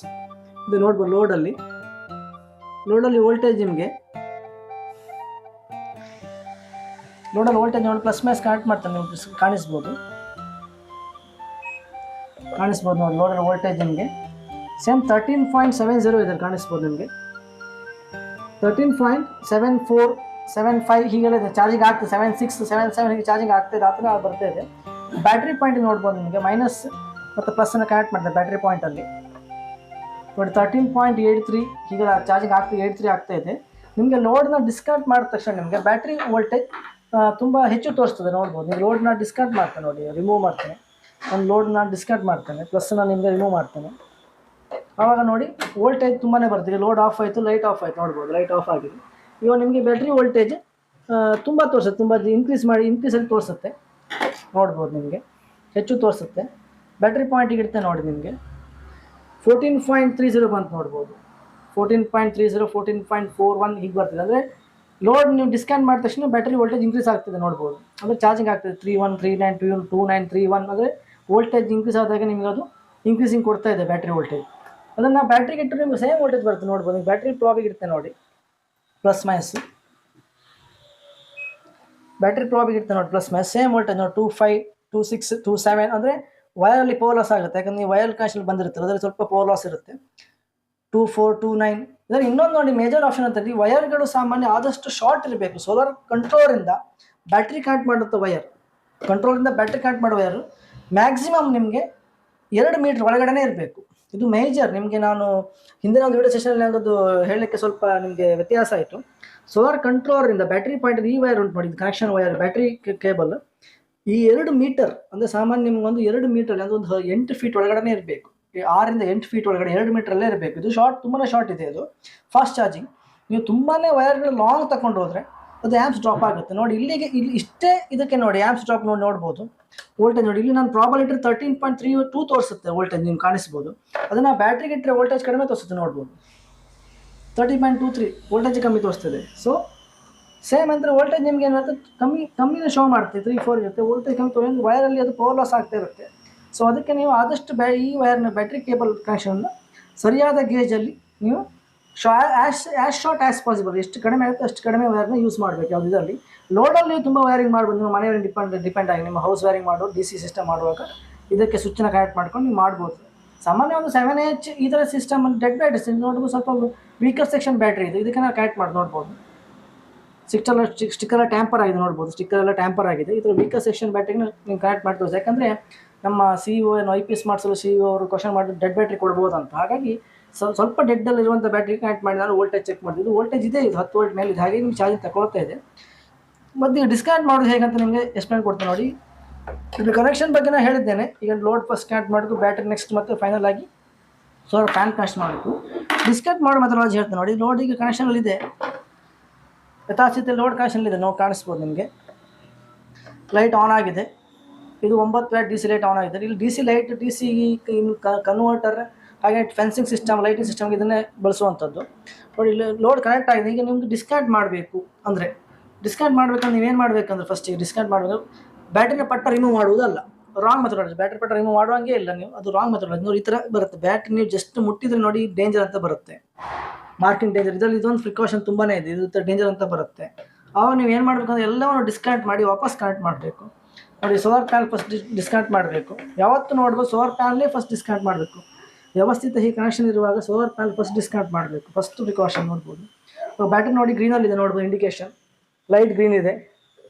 ಇದು ನೋಡ್ಬೋದು. ಲೋಡಲ್ಲಿ ವೋಲ್ಟೇಜ್ ನಿಮಗೆ ನೋಡಿ ಪ್ಲಸ್ ಮೈನಸ್ ಕನೆಕ್ಟ್ ಮಾಡ್ತಾನೆ ನೀವು ಕಾಣಿಸ್ಬೋದು ನೋಡಿ. ಲೋಡಲ್ಲಿ ವೋಲ್ಟೇಜ್ ನಿಮಗೆ ಸೇಮ್ 13.70 ಇದೆ ಕಾಣಿಸ್ಬೋದು ನಿಮಗೆ. 13.7475 ಹೀಗೆಲ್ಲ ಇದೆ. ಚಾರ್ಜಿಂಗ್ ಆಗ್ತದೆ 76 77 ಹೀಗೆ ಚಾರ್ಜಿಂಗ್ ಆಗ್ತಾಯಿದೆ. ಆ ಥರ ಬರ್ತಾ ಇದೆ. ಬ್ಯಾಟ್ರಿ ಪಾಯಿಂಟ್ ನೋಡ್ಬೋದು ನಿಮಗೆ ಮೈನಸ್ ಮತ್ತು ಪ್ಲಸ್ಸನ್ನು ಕನೆಕ್ಟ್ ಮಾಡ್ತಾರೆ ಬ್ಯಾಟ್ರಿ ಪಾಯಿಂಟಲ್ಲಿ ನೋಡಿ. 13.83 ಹೀಗೆ ಚಾರ್ಜಿಂಗ್ 83 ಆಗ್ತಾ ಇದೆ. ನಿಮಗೆ ಲೋಡ್ನ ಡಿಸ್ಕನೆಕ್ಟ್ ಮಾಡಿದ ತಕ್ಷಣ ನಿಮಗೆ ಬ್ಯಾಟ್ರಿ ವೋಲ್ಟೇಜ್ ತುಂಬ ಹೆಚ್ಚು ತೋರಿಸ್ತದೆ ನೋಡ್ಬೋದು. ನೀವು ಲೋಡ್ನ ಡಿಸ್ಕನೆಕ್ಟ್ ಮಾಡ್ತೇನೆ ನೋಡಿ, ರಿಮೂವ್ ಮಾಡ್ತೇನೆ. ನಾನು ಲೋಡ್ನ ಡಿಸ್ಕನೆಕ್ಟ್ ಮಾಡ್ತೇನೆ, ಪ್ಲಸ್ಸನ್ನು ನಿಮಗೆ ರಿಮೂವ್ ಮಾಡ್ತೇನೆ. ಆವಾಗ ನೋಡಿ ವೋಲ್ಟೇಜ್ ತುಂಬಾ ಬರ್ತದೆ. ಲೋಡ್ ಆಫ್ ಆಯಿತು, ಲೈಟ್ ಆಫ್ ಆಯಿತು ನೋಡ್ಬೋದು. ಲೈಟ್ ಆಫ್ ಆಗಿದೆ. ಇವಾಗ ನಿಮಗೆ ಬ್ಯಾಟ್ರಿ ವೋಲ್ಟೇಜ್ ತುಂಬ ತೋರಿಸುತ್ತೆ, ತುಂಬ ಇನ್ಕ್ರೀಸಲ್ಲಿ ತೋರಿಸುತ್ತೆ ನೋಡ್ಬೋದು. ನಿಮಗೆ ಹೆಚ್ಚು ತೋರಿಸುತ್ತೆ. ಬ್ಯಾಟ್ರಿ ಪಾಯಿಂಟಿಗೆ ಇಡ್ತೆ ನೋಡಿ ನಿಮಗೆ 14.30 ಬಂತು ನೋಡ್ಬೋದು. 14.30 14.41 ಹೀಗೆ ಬರ್ತದೆ. ಅಂದರೆ ಲೋಡ್ ನೀವು ಡಿಸ್ಕನೆಕ್ಟ್ ಮಾಡಿದ ತಕ್ಷಣ ಬ್ಯಾಟ್ರಿ ವೋಲ್ಟೇಜ್ ಇನ್ಕ್ರೀಸ್ ಆಗ್ತದೆ ನೋಡ್ಬೋದು. ಅಂದರೆ ಚಾರ್ಜಿಂಗ್ ಆಗ್ತದೆ 31 39 29 31. ಅಂದರೆ ವೋಲ್ಟೇಜ್ ಇನ್ಕ್ರೀಸ್ ಆದಾಗ ನಿಮಗೆ ಅದು ಇನ್ಕ್ರೀಸಿಂಗ್ ಕೊಡ್ತಾ ಇದೆ ಬ್ಯಾಟ್ರಿ ವೋಲ್ಟೇಜ್. ಅದನ್ನು ಬ್ಯಾಟ್ರಿಗೆ ಇಟ್ಟರೆ ನಿಮಗೆ ಸೇಮ್ ವೋಲ್ಟೇಜ್ ಬರುತ್ತೆ ನೋಡ್ಬೋದು. ನೀವು ಬ್ಯಾಟ್ರಿ ಪ್ರಾಬಿಗೆ ಇಡ್ತೇನೆ ನೋಡಿ, ಪ್ಲಸ್ ಮೈನಸ್ ಬ್ಯಾಟ್ರಿ ಪ್ರಾಬಿಗೆ ಇಡ್ತೇನೆ ನೋಡಿ, ಪ್ಲಸ್ ಮೈನಸ್ ಸೇಮ್ ವೋಲ್ಟೇಜ್ ನೋಡಿ 25 26 27. ಅಂದರೆ ವಯರಲ್ಲಿ ಪವರ್ ಲಾಸ್ ಆಗುತ್ತೆ. ಯಾಕಂದರೆ ನೀವು ವಯರ್ ಕಾಶಲ್ಲಿ ಬಂದಿರುತ್ತೆ, ಅದರಲ್ಲಿ ಸ್ವಲ್ಪ ಪವರ್ ಲಾಸ್ ಇರುತ್ತೆ. 24 29. ಇದರಲ್ಲಿ ಇನ್ನೊಂದು ನೋಡಿ ಮೇಜರ್ ಆಪ್ಷನ್ ಅಂತ ಈ ವಯರ್ಗಳು ಸಾಮಾನ್ಯ ಆದಷ್ಟು ಶಾರ್ಟ್ ಇರಬೇಕು. ಸೋಲಾರ್ ಕಂಟ್ರೋಲಿಂದ ಬ್ಯಾಟ್ರಿ ಕನೆಕ್ಟ್ ಮಾಡುತ್ತೆ ವಯರ್, ಕಂಟ್ರೋಲಿಂದ ಬ್ಯಾಟ್ರಿ ಕನೆಕ್ಟ್ ಮಾಡೋ ವಯರು ಮ್ಯಾಕ್ಸಿಮಮ್ ನಿಮಗೆ 2 ಮೀಟ್ರ್ ಒಳಗಡೆ ಇರಬೇಕು. ಇದು ಮೇಜರ್. ನಿಮಗೆ ನಾನು ಹಿಂದಿನ ಒಂದು ವಿಡಿಯೋ ಸೆಷನಲ್ಲಿ ಅದು ಹೇಳಲಿಕ್ಕೆ ಸ್ವಲ್ಪ ನಿಮಗೆ ವ್ಯತ್ಯಾಸ ಆಯಿತು. ಸೋಲಾರ್ ಕಂಟ್ರೋಲರಿಂದ ಬ್ಯಾಟ್ರಿ ಪಾಯಿಂಟ್ ಈ ವಯರ್ ಉಂಟು ನೋಡಿ, ಕನೆಕ್ಷನ್ ವಯರ್ ಬ್ಯಾಟ್ರಿ ಕೇಬಲ್ ಈ 2 ಮೀಟರ್ ಅಂದರೆ ಸಾಮಾನ್ಯ ನಿಮಗೊಂದು 2 ಮೀಟರ್ ಅಂದರೆ ಒಂದು 8 ಫೀಟ್ ಒಳಗಡೆ ಇರಬೇಕು. 6 ಇಂದ 8 ಫೀಟ್ ಒಳಗಡೆ 2 ಮೀಟ್ರಲ್ಲೇ ಇರಬೇಕು. ಇದು ಶಾರ್ಟ್, ತುಂಬಾ ಶಾರ್ಟ್ ಇದೆ. ಇದು ಫಾಸ್ಟ್ ಚಾರ್ಜಿಂಗ್. ನೀವು ತುಂಬಾ ವಯರ್ಗಳು ಲಾಂಗ್ ತಗೊಂಡು ಹೋದರೆ ಅದು ಆ್ಯಮ್ಸ್ ಡ್ರಾಪ್ ಆಗುತ್ತೆ ನೋಡಿ. ಇಲ್ಲಿ ಇಷ್ಟೇ ಇದಕ್ಕೆ ನೋಡಿ ಆ್ಯಮ್ಸ್ ಡ್ರಾಪ್ ನೋಡ್ಬೋದು. ವೋಲ್ಟೇಜ್ ನೋಡಿ, ಇಲ್ಲಿ ನಾನು ಪ್ರಾಬಲಿಟಿ 13.32 ತೋರಿಸುತ್ತೆ ವೋಲ್ಟೇಜ್, ನಿಮ್ಗೆ ಕಾಣಿಸ್ಬೋದು. ಅದನ್ನು ಬ್ಯಾಟ್ರಿಗೆ ಇಟ್ಟರೆ ವೋಲ್ಟೇಜ್ ಕಡಿಮೆ ತೋರಿಸುತ್ತೆ ನೋಡ್ಬೋದು. 30.23 ವೋಲ್ಟೇಜ್ ಕಮ್ಮಿ ತೋರಿಸ್ತದೆ. ಸೊ ಸೇಮ್ ಅಂದರೆ ವೋಲ್ಟೇಜ್ ನಿಮ್ಗೆ ಏನಾಗುತ್ತೆ ಕಮ್ಮಿನೇ ಶೋ ಮಾಡ್ತೀವಿ. 3 4 ಇರುತ್ತೆ. ವೋಲ್ಟೇಜ್ ಕಮ್ಮಿ ತೋರಿಸಿ ವಯರಲ್ಲಿ ಅದು ಪವರ್ ಲಾಸ್ ಆಗ್ತಾ ಇರುತ್ತೆ. ಸೊ ಅದಕ್ಕೆ ನೀವು ಆದಷ್ಟು ಈ ವಯರ್ನ ಬ್ಯಾಟ್ರಿ ಕೇಬಲ್ ಕನೆಕ್ಷನ್ನ ಸರಿಯಾದ ಗೇಜಲ್ಲಿ ನೀವು ಆ್ಯಸ್ ಶಾರ್ಟ್ ಆ್ಯಸ್ ಪಾಸಿಬಲ್, ಎಷ್ಟು ಕಡಿಮೆ ಆಗುತ್ತೆ ಅಷ್ಟು ಕಡಿಮೆ ವಯರ್ನ ಯೂಸ್ ಮಾಡಬೇಕು. ಯಾವುದು ಇದರಲ್ಲಿ ಲೋಡಲ್ಲಿ ನೀವು ತುಂಬ ವಯರಿಂಗ್ ಮಾಡ್ಬೋದು. ನಿಮ್ಮ ಮನೆಯವರಿಗೆ ಡಿಪೆಂಡ್ ಆಗಿ ನಿಮ್ಮ ಹೌಸ್ ವಯರಿಂಗ್ ಮಾಡೋದು DC ಸಿಸ್ಟಮ್ ಮಾಡುವಾಗ ಇದಕ್ಕೆ ಸ್ವಿಚ್ನ ಕನೆಕ್ಟ್ ಮಾಡ್ಕೊಂಡು ನೀವು ಮಾಡ್ಬೋದು. ಸಾಮಾನ್ಯ ಒಂದು 7H ಈ ಥರ ಸಿಸ್ಟಮ್ ಡೆಡ್ ಬ್ಯಾಟ್ರಿ ನೋಡ್ಬೋದು. ಸ್ವಲ್ಪ ವೀಕರ್ ಸೆಕ್ಷನ್ ಬ್ಯಾಟ್ರಿ ಇದೆ, ಇದಕ್ಕೆ ನಾವು ಕನೆಕ್ಟ್ ಮಾಡಿ ನೋಡ್ಬೋದು. ಸ್ಟಿಕ್ಕರ್ ಟ್ಯಾಂಪರ್ ಆಗಿದೆ ನೋಡ್ಬೋದು. ಸ್ಟಿಕ್ಕರ್ ಎಲ್ಲ ಟ್ಯಾಂಪರ್ ಆಗಿದೆ. ಈ ಥರ ವೀಕರ್ ಸೆಕ್ಷನ್ ಬ್ಯಾಟ್ರಿನ ನೀವು ಕನೆಕ್ಟ್ ಮಾಡಿ ತೋರಿಸಿ. ಯಾಕಂದರೆ ನಮ್ಮ CEO IP Smart CEO ಅವರು ಕ್ವಶನ್ ಮಾಡಿ ಡೆಡ್ ಬ್ಯಾಟ್ರಿ ಕೊಡ್ಬೋದು ಅಂತ. ಹಾಗಾಗಿ ಸ್ವಲ್ಪ ಡೆಡ್ಡಲ್ಲಿರುವಂಥ ಬ್ಯಾಟ್ರಿ ಕನೆಕ್ಟ್ ಮಾಡಿ ನಾನು ವೋಲ್ಟೇಜ್ ಚೆಕ್ ಮಾಡಿದ್ದು. ವೋಲ್ಟೇಜ್ ಇದೆ, ಇದು 10 ವೋಲ್ಟ್ ಮೇಲೆ ಇದೆ. ಹಾಗೆ ನಿಮ್ಗೆ ಚಾರ್ಜಿಂಗ್ ತಗೊಳ್ತಾ ಇದೆ. ಮತ್ತು ಈಗ ಡಿಸ್ಕನೆಕ್ಟ್ ಮಾಡೋದು ಹೇಗಂತ ನಿಮಗೆ ಎಕ್ಸ್ಪ್ಲೇನ್ ಕೊಡ್ತೀನಿ ನೋಡಿ. ಇದು ಕನೆಕ್ಷನ್ ಬಗ್ಗೆ ನಾನು ಹೇಳಿದ್ದೇನೆ. ಈಗ ಲೋಡ್ ಫಸ್ಟ್ ಕನೆಕ್ಟ್ ಮಾಡೋದು, ಬ್ಯಾಟ್ರಿ ನೆಕ್ಸ್ಟ್ ಮತ್ತು ಫೈನಲ್ ಆಗಿ ಸೋಲಾರ್ ಫ್ಯಾನ್ ಕನೆಕ್ಟ್ ಮಾಡಬೇಕು. ಡಿಸ್ಕನೆಕ್ಟ್ ಮಾಡೋ ಮೆಥಡಾಲಜಿ ಹೇಳ್ತೀನಿ ನೋಡಿ. ಲೋಡ್ ಈಗ ಕನೆಕ್ಷನಲ್ಲಿದೆ, ಯಥಾಸ್ಥಿತಿ ಲೋಡ್ ಕನೆಕ್ಷನಲ್ಲಿದೆ. ನಾವು ಕಾಣಿಸ್ಬೋದು ನಿಮಗೆ. ಲೈಟ್ ಆನ್ ಆಗಿದೆ. ಇದು 9 ವ್ಯಾಟ್ DC ಲೈಟ್ ಆನ್ ಆಗಿದೆ. ಇಲ್ಲಿ DC ಲೈಟ್ DC ಕನ್ವರ್ಟರ್ ಹಾಗೆ ಫೆನ್ಸಿಂಗ್ ಸಿಸ್ಟಮ್, ಲೈಟಿಂಗ್ ಸಿಸ್ಟಮ್ಗೆ ಇದನ್ನೇ ಬಳಸುವಂಥದ್ದು ನೋಡಿ. ಇಲ್ಲಿ ಲೋಡ್ ಕನೆಕ್ಟ್ ಆಗಿದೆ. ಈಗ ನಿಮ್ಗೆ ಡಿಸ್ಕನೆಕ್ಟ್ ಮಾಡಬೇಕು ಅಂದರೆ ನೀವೇನು ಮಾಡಬೇಕಂದ್ರೆ ಫಸ್ಟ್ ಡಿಸ್ಕನೆಕ್ಟ್ ಮಾಡಬೇಕು. ಬ್ಯಾಟ್ರಿನ ಪಟ್ಟ ರಿಮೂವ್ ಮಾಡುವುದಲ್ಲ, ರಾಂಗ್ ಮೆಥಡ್. ಬ್ಯಾಟ್ರಿ ಪಟ್ಟ ರಿಮೂವ್ ಮಾಡುವಂಗೆ ಇಲ್ಲ ನೀವು, ಅದು ರಾಂಗ್ ಮೆಥಡ್. ನೋಡಿ ಈ ಥರ ಬರುತ್ತೆ ಬ್ಯಾಟ್ರಿ. ನೀವು ಜಸ್ಟ್ ಮುಟ್ಟಿದ್ರೆ ನೋಡಿ ಡೇಂಜರ್ ಅಂತ ಬರುತ್ತೆ, ಮಾರ್ಕಿಂಗ್ ಡೇಂಜರ್. ಇದರಲ್ಲಿ ಇದೊಂದು ಪ್ರಿಕಾಷನ್ ತುಂಬಾ ಇದೆ, ಇದು ಡೇಂಜರ್ ಅಂತ ಬರುತ್ತೆ. ಆವಾಗ ನೀವು ಏನು ಮಾಡಬೇಕಂದ್ರೆ ಎಲ್ಲವನ್ನು ಡಿಸ್ಕನೆಕ್ಟ್ ಮಾಡಿ ವಾಪಸ್ ಕನೆಕ್ಟ್ ಮಾಡಬೇಕು ನೋಡಿ. ಸೋಲಾರ್ ಪ್ಯಾನಲ್ ಫಸ್ಟ್ ಡಿಸ್ಕನೆಕ್ಟ್ ಮಾಡಬೇಕು. ಯಾವತ್ತು ನೋಡ್ಬೋದು ಸೋಲಾರ್ ಪ್ಯಾನಲ್ಲೇ ಫಸ್ಟ್ ಡಿಸ್ಕನೆಕ್ಟ್ ಮಾಡಬೇಕು. ವ್ಯವಸ್ಥಿತ ಹೀಗೆ ಕನೆಕ್ಷನ್ ಇರುವಾಗ ಸೋಲಾರ್ ಪ್ಯಾನಲ್ ಫಸ್ಟ್ ಡಿಸ್ಕನೆಕ್ಟ್ ಮಾಡಬೇಕು. ಫಸ್ಟ್ ಪ್ರಿಕಾಷನ್ ನೋಡ್ಬೋದು. ಬ್ಯಾಟ್ರಿ ನೋಡಿ ಗ್ರೀನಲ್ಲಿದೆ ನೋಡ್ಬೋದು, ಇಂಡಿಕೇಶನ್ ಲೈಟ್ ಗ್ರೀನ್ ಇದೆ.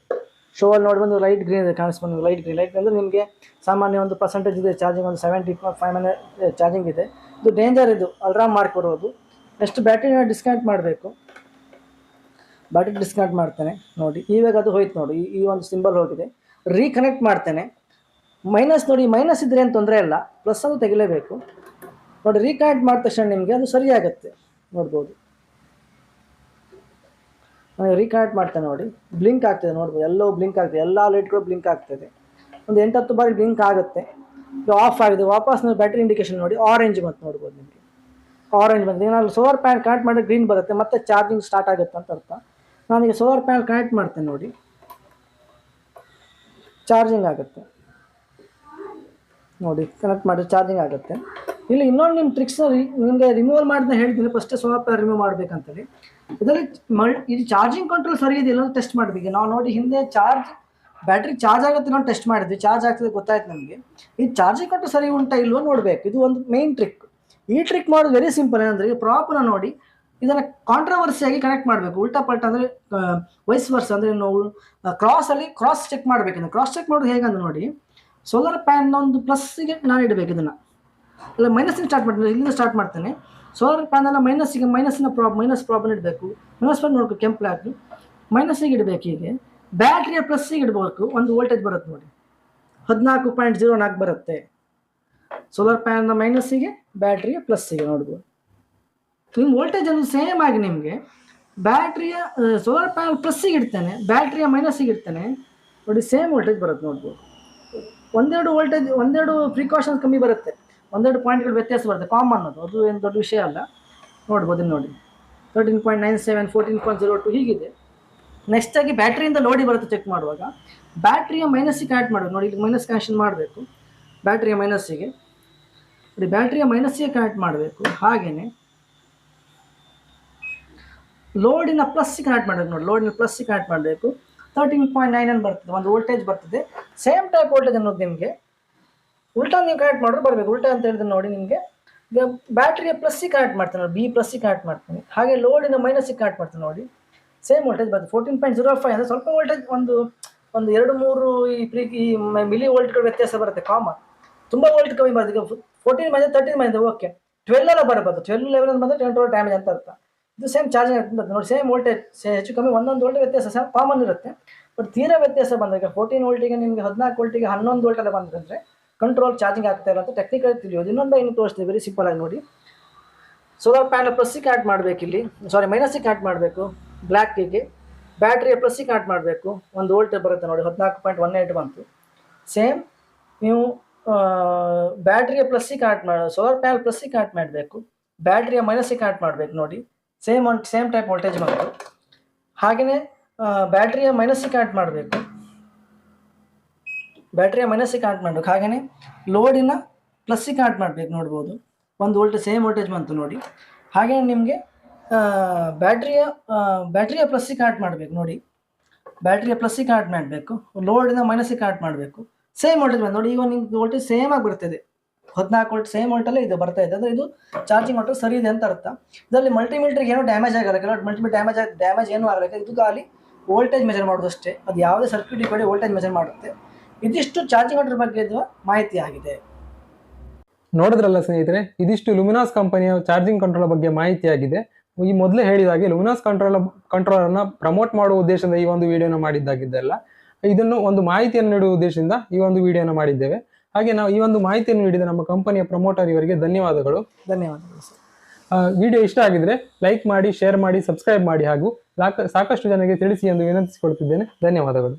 ಶೋವಲ್ಲಿ ನೋಡ್ಬೋದು ಲೈಟ್ ಗ್ರೀನ್ ಇದೆ, ಕಾಣಿಸ್ಬೋದು. ಲೈಟ್ ಅಂದರೆ ನಿಮಗೆ ಸಾಮಾನ್ಯ ಒಂದು ಪರ್ಸೆಂಟೇಜ್ ಇದೆ ಚಾರ್ಜಿಂಗ್, ಒಂದು 75 ಚಾರ್ಜಿಂಗ್ ಇದೆ. ಇದು ಡೇಂಜರ್, ಇದು ಅಲ್ರಾಮ್ ಮಾರ್ಕ್ ಬರೋದು. ನೆಕ್ಸ್ಟ್ ಬ್ಯಾಟ್ರಿನ ಡಿಸ್ಕನೆಕ್ಟ್ ಮಾಡಬೇಕು. ಬ್ಯಾಟ್ರಿ ಡಿಸ್ಕನೆಕ್ಟ್ ಮಾಡ್ತೇನೆ ನೋಡಿ. ಇವಾಗ ಅದು ಹೋಯ್ತು ನೋಡಿ, ಈ ಒಂದು ಸಿಂಬಲ್ ಹೋಗಿದೆ. ರೀಕನೆಕ್ಟ್ ಮಾಡ್ತೇನೆ. ಮೈನಸ್ ನೋಡಿ, ಮೈನಸ್ ಇದ್ರೆ ಏನು ತೊಂದರೆ ಇಲ್ಲ, ಪ್ಲಸ್ ಅದು ತೆಗಿಲೇಬೇಕು ನೋಡಿ. ರೀಕನೆಕ್ಟ್ ಮಾಡಿದ ತಕ್ಷಣ ನಿಮಗೆ ಅದು ಸರಿಯಾಗುತ್ತೆ ನೋಡ್ಬೋದು. ನಾನು ರೀಕನೆಕ್ಟ್ ಮಾಡ್ತೇನೆ ನೋಡಿ. ಬ್ಲಿಂಕ್ ಆಗ್ತದೆ ನೋಡ್ಬೋದು, ಎಲ್ಲವೂ ಬ್ಲಿಂಕ್ ಆಗ್ತದೆ, ಎಲ್ಲ ಲೈಟ್ಗಳು ಬ್ಲಿಂಕ್ ಆಗ್ತದೆ. ಒಂದು 8-10 ಬಾರಿ ಬ್ಲಿಂಕ್ ಆಗುತ್ತೆ. ಇದು ಆಫ್ ಆಗಿದೆ. ವಾಪಸ್ ನೀವು ಬ್ಯಾಟ್ರಿ ಇಂಡಿಕೇಶನ್ ನೋಡಿ, ಆರೆಂಜ್ ಬಂತು ನೋಡ್ಬೋದು. ನಿಮಗೆ ಆರೆಂಜ್ ಬಂತು. ನಾನು ಸೋಲಾರ್ ಪ್ಯಾನಲ್ ಕನೆಕ್ಟ್ ಮಾಡಿದ್ರೆ ಗ್ರೀನ್ ಬರುತ್ತೆ, ಮತ್ತೆ ಚಾರ್ಜಿಂಗ್ ಸ್ಟಾರ್ಟ್ ಆಗುತ್ತೆ ಅಂತ ಅರ್ಥ. ನಾನೀಗ ಸೋಲಾರ್ ಪ್ಯಾನಲ್ ಕನೆಕ್ಟ್ ಮಾಡ್ತೇನೆ ನೋಡಿ. ಚಾರ್ಜಿಂಗ್ ಆಗುತ್ತೆ ನೋಡಿ, ಕನೆಕ್ಟ್ ಮಾಡಿ ಚಾರ್ಜಿಂಗ್ ಆಗುತ್ತೆ. ಇಲ್ಲಿ ಇನ್ನೊಂದು ನಿಮ್ಮ ಟ್ರಿಕ್ಸ್ನ ನಿಮಗೆ ರಿಮೂವಲ್ ಮಾಡಿದ ಹೇಳ್ತೀನಿ, ಫಸ್ಟೇ ಸೋಲಾರ್ ಪ್ಯಾನಲ್ ರಿಮೂವ್ ಮಾಡಬೇಕಂತೇಳಿ. ಇದರಲ್ಲಿ ಇದು ಚಾರ್ಜಿಂಗ್ ಕಂಟ್ರೋಲ್ ಸರಿ ಇದೆಯಲ್ಲ ಅಂತ ಟೆಸ್ಟ್ ಮಾಡಬೇಕು. ನಾವು ನೋಡಿ ಹಿಂದೆ ಬ್ಯಾಟ್ರಿ ಚಾರ್ಜ್ ಆಗುತ್ತೆ ನಾವು ಟೆಸ್ಟ್ ಮಾಡಿದ್ವಿ, ಚಾರ್ಜ್ ಆಗ್ತದೆ ಗೊತ್ತಾಯ್ತು ನಮಗೆ. ಈ ಚಾರ್ಜಿಂಗ್ ಕಂಟ್ರೋಲ್ ಸರಿ ಉಂಟಾ ಇಲ್ವೋ ನೋಡಬೇಕು, ಇದು ಒಂದು ಮೇನ್ ಟ್ರಿಕ್. ಈ ಟ್ರಿಕ್ ಮಾಡೋದು ವೆರಿ ಸಿಂಪಲ್. ಏನಂದರೆ ಈಗ ಪ್ರಾಪರ್ನ ನೋಡಿ ಇದನ್ನು ಕಾಂಟ್ರವರ್ಸಿಯಾಗಿ ಕನೆಕ್ಟ್ ಮಾಡಬೇಕು. ಉಲ್ಟಾ ಪಲ್ಟಾ ಅಂದರೆ ವೈಸ್ ವರ್ಸ್ ಅಂದರೆ ನಾವು ಕ್ರಾಸ್ ಚೆಕ್ ಮಾಡಬೇಕಂದ್ರೆ ಕ್ರಾಸ್ ಚೆಕ್ ಮಾಡೋದು ಹೇಗಂದ್ರೆ ನೋಡಿ, ಸೋಲಾರ್ ಪ್ಯಾನ್ ಒಂದು ಪ್ಲಸ್ಸಿಗೆ ನಾನು ಇಡಬೇಕು, ಇದನ್ನು ಅಲ್ಲ ಮೈನಸ್ಸಿಗೆ ಸ್ಟಾರ್ಟ್ ಮಾಡ್ತೀನಿ, ಇಲ್ಲಿಂದ ಸ್ಟಾರ್ಟ್ ಮಾಡ್ತೇನೆ. ಸೋಲಾರ್ ಪ್ಯಾನಲ್ಲ ಮೈನಸ್ ಪ್ರಾಬ್ಲಮ್ ಇಡಬೇಕು, ಮೈನಸ್ ಪ್ಯಾನ್ ನೋಡ್ಬೇಕು, ಕೆಂಪು ಬ್ಲ್ಯಾಕ್ ಮೈನಸ್ಸಿಗೆ ಇಡಬೇಕು. ಹೀಗೆ ಬ್ಯಾಟ್ರಿಯ ಪ್ಲಸ್ಸಿಗೆ ಇಡಬೇಕು, ಒಂದು ವೋಲ್ಟೇಜ್ ಬರುತ್ತೆ ನೋಡಿ 14.04 ಬರುತ್ತೆ. ಸೋಲಾರ್ ಪ್ಯಾನ್ನ ಮೈನಸ್ಸಿಗೆ ಬ್ಯಾಟ್ರಿಯ ಪ್ಲಸ್ಸಿಗೆ ನೋಡ್ಬೋದು. ನಿಮ್ಮ ವೋಲ್ಟೇಜ್ ಅನ್ನು ಸೇಮ್ ಆಗಿ ನಿಮಗೆ ಬ್ಯಾಟ್ರಿಯ ಸೋಲಾರ್ ಪ್ಯಾನಲ್ ಪ್ಲಸ್ಸಿಗೆ ಇಡ್ತೇನೆ, ಬ್ಯಾಟ್ರಿಯ ಮೈನಸ್ಸಿಗೆ ಇಡ್ತೇನೆ ನೋಡಿ, ಸೇಮ್ ವೋಲ್ಟೇಜ್ ಬರುತ್ತೆ ನೋಡ್ಬೋದು. ಒಂದೆರಡು ಪ್ರಿಕಾಷನ್ಸ್ ಕಮ್ಮಿ ಬರುತ್ತೆ, ಒಂದೆರಡು ಪಾಯಿಂಟ್ಗಳು ವ್ಯತ್ಯಾಸ ಬರುತ್ತೆ, ಕಾಮನ್ ಅದು ಏನು ದೊಡ್ಡ ವಿಷಯ ಅಲ್ಲ. ನೋಡ್ಬೋದು ನೋಡಿ 13.97 14.02 ಹೀಗಿದೆ. ನೆಕ್ಸ್ಟಾಗಿ ಬ್ಯಾಟ್ರಿಯಿಂದ ಲೋಡಿ ಬರುತ್ತೆ ಚೆಕ್ ಮಾಡುವಾಗ, ಬ್ಯಾಟ್ರಿಯ ಮೈನಸ್ಸಿಗೆ ಕನೆಕ್ಟ್ ಮಾಡಬೇಕು ನೋಡಿ, ಇಲ್ಲಿ ಮೈನಸ್ ಕನೆಕ್ಷನ್ ಮಾಡಬೇಕು. ಬ್ಯಾಟ್ರಿಯ ಮೈನಸ್ಸಿಗೆ ನೋಡಿ, ಬ್ಯಾಟ್ರಿಯ ಮೈನಸ್ಸಿಗೆ ಕನೆಕ್ಟ್ ಮಾಡಬೇಕು. ಹಾಗೆಯೇ ಲೋಡಿನ ಪ್ಲಸ್ಸಿಗೆ ಕನೆಕ್ಟ್ ಮಾಡಬೇಕು ನೋಡಿ, ಲೋಡಿನ ಪ್ಲಸ್ಸಿಗೆ ಕನೆಕ್ಟ್ ಮಾಡಬೇಕು. 13.9 ಬರ್ತದೆ, ಒಂದು ವೋಲ್ಟೇಜ್ ಬರ್ತದೆ. ಸೇಮ್ ಟೈಪ್ ವೋಲ್ಟೇಜ್ ಅನ್ನೋದು ನಿಮಗೆ ಉಲ್ಟಾ ನೀವು ಕನೆಕ್ಟ್ ಮಾಡಿದ್ರೆ ಬರಬೇಕು. ಉಲ್ಟಾ ಅಂತ ಹೇಳಿದ್ರೆ ನೋಡಿ, ನಿಮಗೆ ಈಗ ಬ್ಯಾಟ್ರಿಯ ಪ್ಲಸ್ಸಿಗೆ ಕನೆಕ್ಟ್ ಮಾಡ್ತೀನಿ ನೋಡಿ, ಬಿ ಪ್ಲಸ್ಸಿಗೆ ಕನೆಕ್ಟ್ ಮಾಡ್ತೀನಿ. ಹಾಗೆ ಲೋಡಿನ ಮೈನಸ್ಸಿಗೆ ಕನೆಕ್ಟ್ ಮಾಡ್ತೀನಿ ನೋಡಿ, ಸೇಮ್ ವೋಲ್ಟೇಜ್ ಬರ್ತದೆ. 14.05 ಅಂದರೆ ಸ್ವಲ್ಪ ವೋಲ್ಟೇಜ್ ಒಂದು 2-3 ಈ ಮಿಲಿ ವೋಲ್ಟ್ಗಳು ವ್ಯತ್ಯಾಸ ಬರುತ್ತೆ, ಕಾಮನ್. ತುಂಬ ವೋಲ್ಟ್ ಕಮ್ಮಿ ಬರುತ್ತೆ. ಈಗ 14 ಬಂದರೆ 13 ಬಂದಿದೆ, ಓಕೆ 12 ಎಲ್ಲ ಬರಬಾರ್ದು. 12 11 ಬಂದರೆ 10 ಡ್ಯಾಮೇಜ್ ಅಂತ ಅರ್ಥ. ಇದು ಸೇಮ್ ಚಾರ್ಜಿಂಗ್ ಆಗ್ತದೆ ನೋಡಿ, ಸೇಮ್ ವೋಲ್ಟೇಜ್ ಹೆಚ್ಚು ಕಮ್ಮಿ ಒಂದೊಂದು ವೋಲ್ಟ್ ವ್ಯತ್ಯಾಸ ಸೇಮ್ ಕಾಮನ್ ಇರುತ್ತೆ. ಬಟ್ ತೀರಾ ವ್ಯತ್ಯಾಸ ಬಂದರೆ ಈಗ 14 ವೋಲ್ಟಿಗೆ ನಿಮಗೆ 14 ವೋಲ್ಟಿಗೆ 11 ವೋಲ್ಟೆಲ್ಲ ಬಂದರೆ ಕಂಟ್ರೋಲ್ ಚಾರ್ಜಿಂಗ್ ಆಗ್ತಾ ಇಲ್ಲ ಅಂತ ಟೆಕ್ನಿಕಲ್ ತಿಳಿಯೋದು. ಇನ್ನೊಂದು ಇನ್ನು ತೋರಿಸ್ತೀವಿ, ವೆರಿ ಸಿಂಪಲ್ ಆಗಿ ನೋಡಿ. ಸೋಲಾರ್ ಪ್ಯಾನಲ್ ಪ್ಲಸ್ಸಿಗೆ ಕನೆಕ್ಟ್ ಮಾಡಬೇಕು, ಇಲ್ಲಿ ಮೈನಸ್ಸಿಗೆ ಕನೆಕ್ಟ್ ಮಾಡಬೇಕು. ಬ್ಲ್ಯಾಕಿಗೆ ಬ್ಯಾಟ್ರಿಯ ಪ್ಲಸ್ಸಿಗೆ ಕನೆಕ್ಟ್ ಮಾಡಬೇಕು, ಒಂದು ವೋಲ್ಟೇಜ್ ಬರುತ್ತೆ ನೋಡಿ 14.18 ಬಂತು. ಸೇಮ್ ನೀವು ಬ್ಯಾಟ್ರಿಯ ಪ್ಲಸ್ಸಿಗೆ ಕನೆಕ್ಟ್ ಸೋಲಾರ್ ಪ್ಯಾನಲ್ ಪ್ಲಸ್ಸಿಗೆ ಕನೆಕ್ಟ್ ಮಾಡಬೇಕು, ಬ್ಯಾಟ್ರಿಯ ಮೈನಸ್ಸಿಗೆ ಕನೆಕ್ಟ್ ಮಾಡಬೇಕು ನೋಡಿ, ಸೇಮ್ ಟೈಪ್ ವೋಲ್ಟೇಜ್ ಬಂತು. ಹಾಗೆಯೇ ಬ್ಯಾಟ್ರಿಯ ಮೈನಸ್ಸಿಗೆ ಕನೆಕ್ಟ್ ಮಾಡಬೇಕು, ಹಾಗೆಯೇ ಲೋಡಿನ ಪ್ಲಸ್ಸಿಗೆ ಕನೆಕ್ಟ್ ಮಾಡಬೇಕು. ನೋಡ್ಬೋದು ಒಂದು ವೋಲ್ಟೇಜ್ ಸೇಮ್ ವೋಲ್ಟೇಜ್ ಬಂತು ನೋಡಿ. ಹಾಗೆಯೇ ನಿಮಗೆ ಬ್ಯಾಟ್ರಿಯ ಪ್ಲಸ್ಸಿಗೆ ಕನೆಕ್ಟ್ ಮಾಡಬೇಕು ನೋಡಿ, ಬ್ಯಾಟ್ರಿಯ ಪ್ಲಸ್ಸಿಗೆ ಕನೆಕ್ಟ್ ಮಾಡಬೇಕು, ಲೋಡಿನ ಮೈನಸ್ಸಿಗೆ ಕನೆಕ್ಟ್ ಮಾಡಬೇಕು. ಸೇಮ್ ವೋಲ್ಟೇಜ್ ಬಂದು ನೋಡಿ, ಈಗ ನಿಮ್ಗೆ ವೋಲ್ಟೇಜ್ ಸೇಮ್ ಆಗಿ ಬರ್ತದೆ, 14 ವೋಲ್ಟ್ ಸೇಮ್ ವೋಲ್ಟಲ್ಲೇ ಇದು ಬರ್ತಾ ಇದೆ. ಅಂದರೆ ಇದು ಚಾರ್ಜಿಂಗ್ ವಾಟರ್ ಸರಿ ಇದೆ ಅಂತ ಅರ್ಥ. ಇದರಲ್ಲಿ ಮಲ್ಟಿಮೀಟರ್ಗೆ ಏನೋ ಡ್ಯಾಮೇಜ್ ಆಗಲ್ಲ, ಕೆಲವು ಮಲ್ಟಿಮೀಟರ್ ಡ್ಯಾಮೇಜ್ ಏನೂ ಆಗಲ್ಲ. ಇದು ಖಾಲಿ ವೋಲ್ಟೇಜ್ ಮೆಜರ್ ಮಾಡೋದು ಅಷ್ಟೇ, ಅದು ಯಾವುದೇ ಸರ್ಕ್ಯೂಟಿಗೆ ಕೊಡಿ ವೋಲ್ಟೇಜ್ ಮೆಜರ್ ಮಾಡುತ್ತೆ. ಇದಿಷ್ಟು ಚಾರ್ಜಿಂಗ್ ವಾಟರ್ ಬಗ್ಗೆ ಇರುವ ಮಾಹಿತಿ ಆಗಿದೆ. ನೋಡಿದ್ರಲ್ಲ ಸ್ನೇಹಿತರೆ, ಇದಿಷ್ಟು ಲುಮಿನಾಸ್ ಕಂಪನಿಯ ಚಾರ್ಜಿಂಗ್ ಕಂಟ್ರೋಲ್ ಬಗ್ಗೆ ಮಾಹಿತಿಯಾಗಿದೆ. ಈ ಮೊದಲೇ ಹೇಳಿದ ಹಾಗೆ ಲುಮಿನಾಸ್ ಕಂಟ್ರೋಲರ್ನ ಪ್ರಮೋಟ್ ಮಾಡುವ ಉದ್ದೇಶದಿಂದ ಈ ಒಂದು ವಿಡಿಯೋನ ಮಾಡಿದ್ದಾಗಿದ್ದಲ್ಲ, ಇದನ್ನು ಒಂದು ಮಾಹಿತಿಯನ್ನು ನೀಡುವ ಉದ್ದೇಶದಿಂದ ಈ ಒಂದು ವಿಡಿಯೋನ ಮಾಡಿದ್ದೇವೆ. ಹಾಗೆ ನಾವು ಈ ಒಂದು ಮಾಹಿತಿಯನ್ನು ನೀಡಿದ ನಮ್ಮ ಕಂಪನಿಯ ಪ್ರಮೋಟರ್ ಇವರಿಗೆ ಧನ್ಯವಾದಗಳು. ಸರ್. ವಿಡಿಯೋ ಇಷ್ಟ ಆಗಿದ್ರೆ ಲೈಕ್ ಮಾಡಿ, ಶೇರ್ ಮಾಡಿ, ಸಬ್ಸ್ಕ್ರೈಬ್ ಮಾಡಿ ಹಾಗೂ ಸಾಕಷ್ಟು ಜನರಿಗೆ ತಿಳಿಸಿ ಎಂದು ವಿನಂತಿಸಿಕೊಳ್ತಿದ್ದೇನೆ. ಧನ್ಯವಾದಗಳು.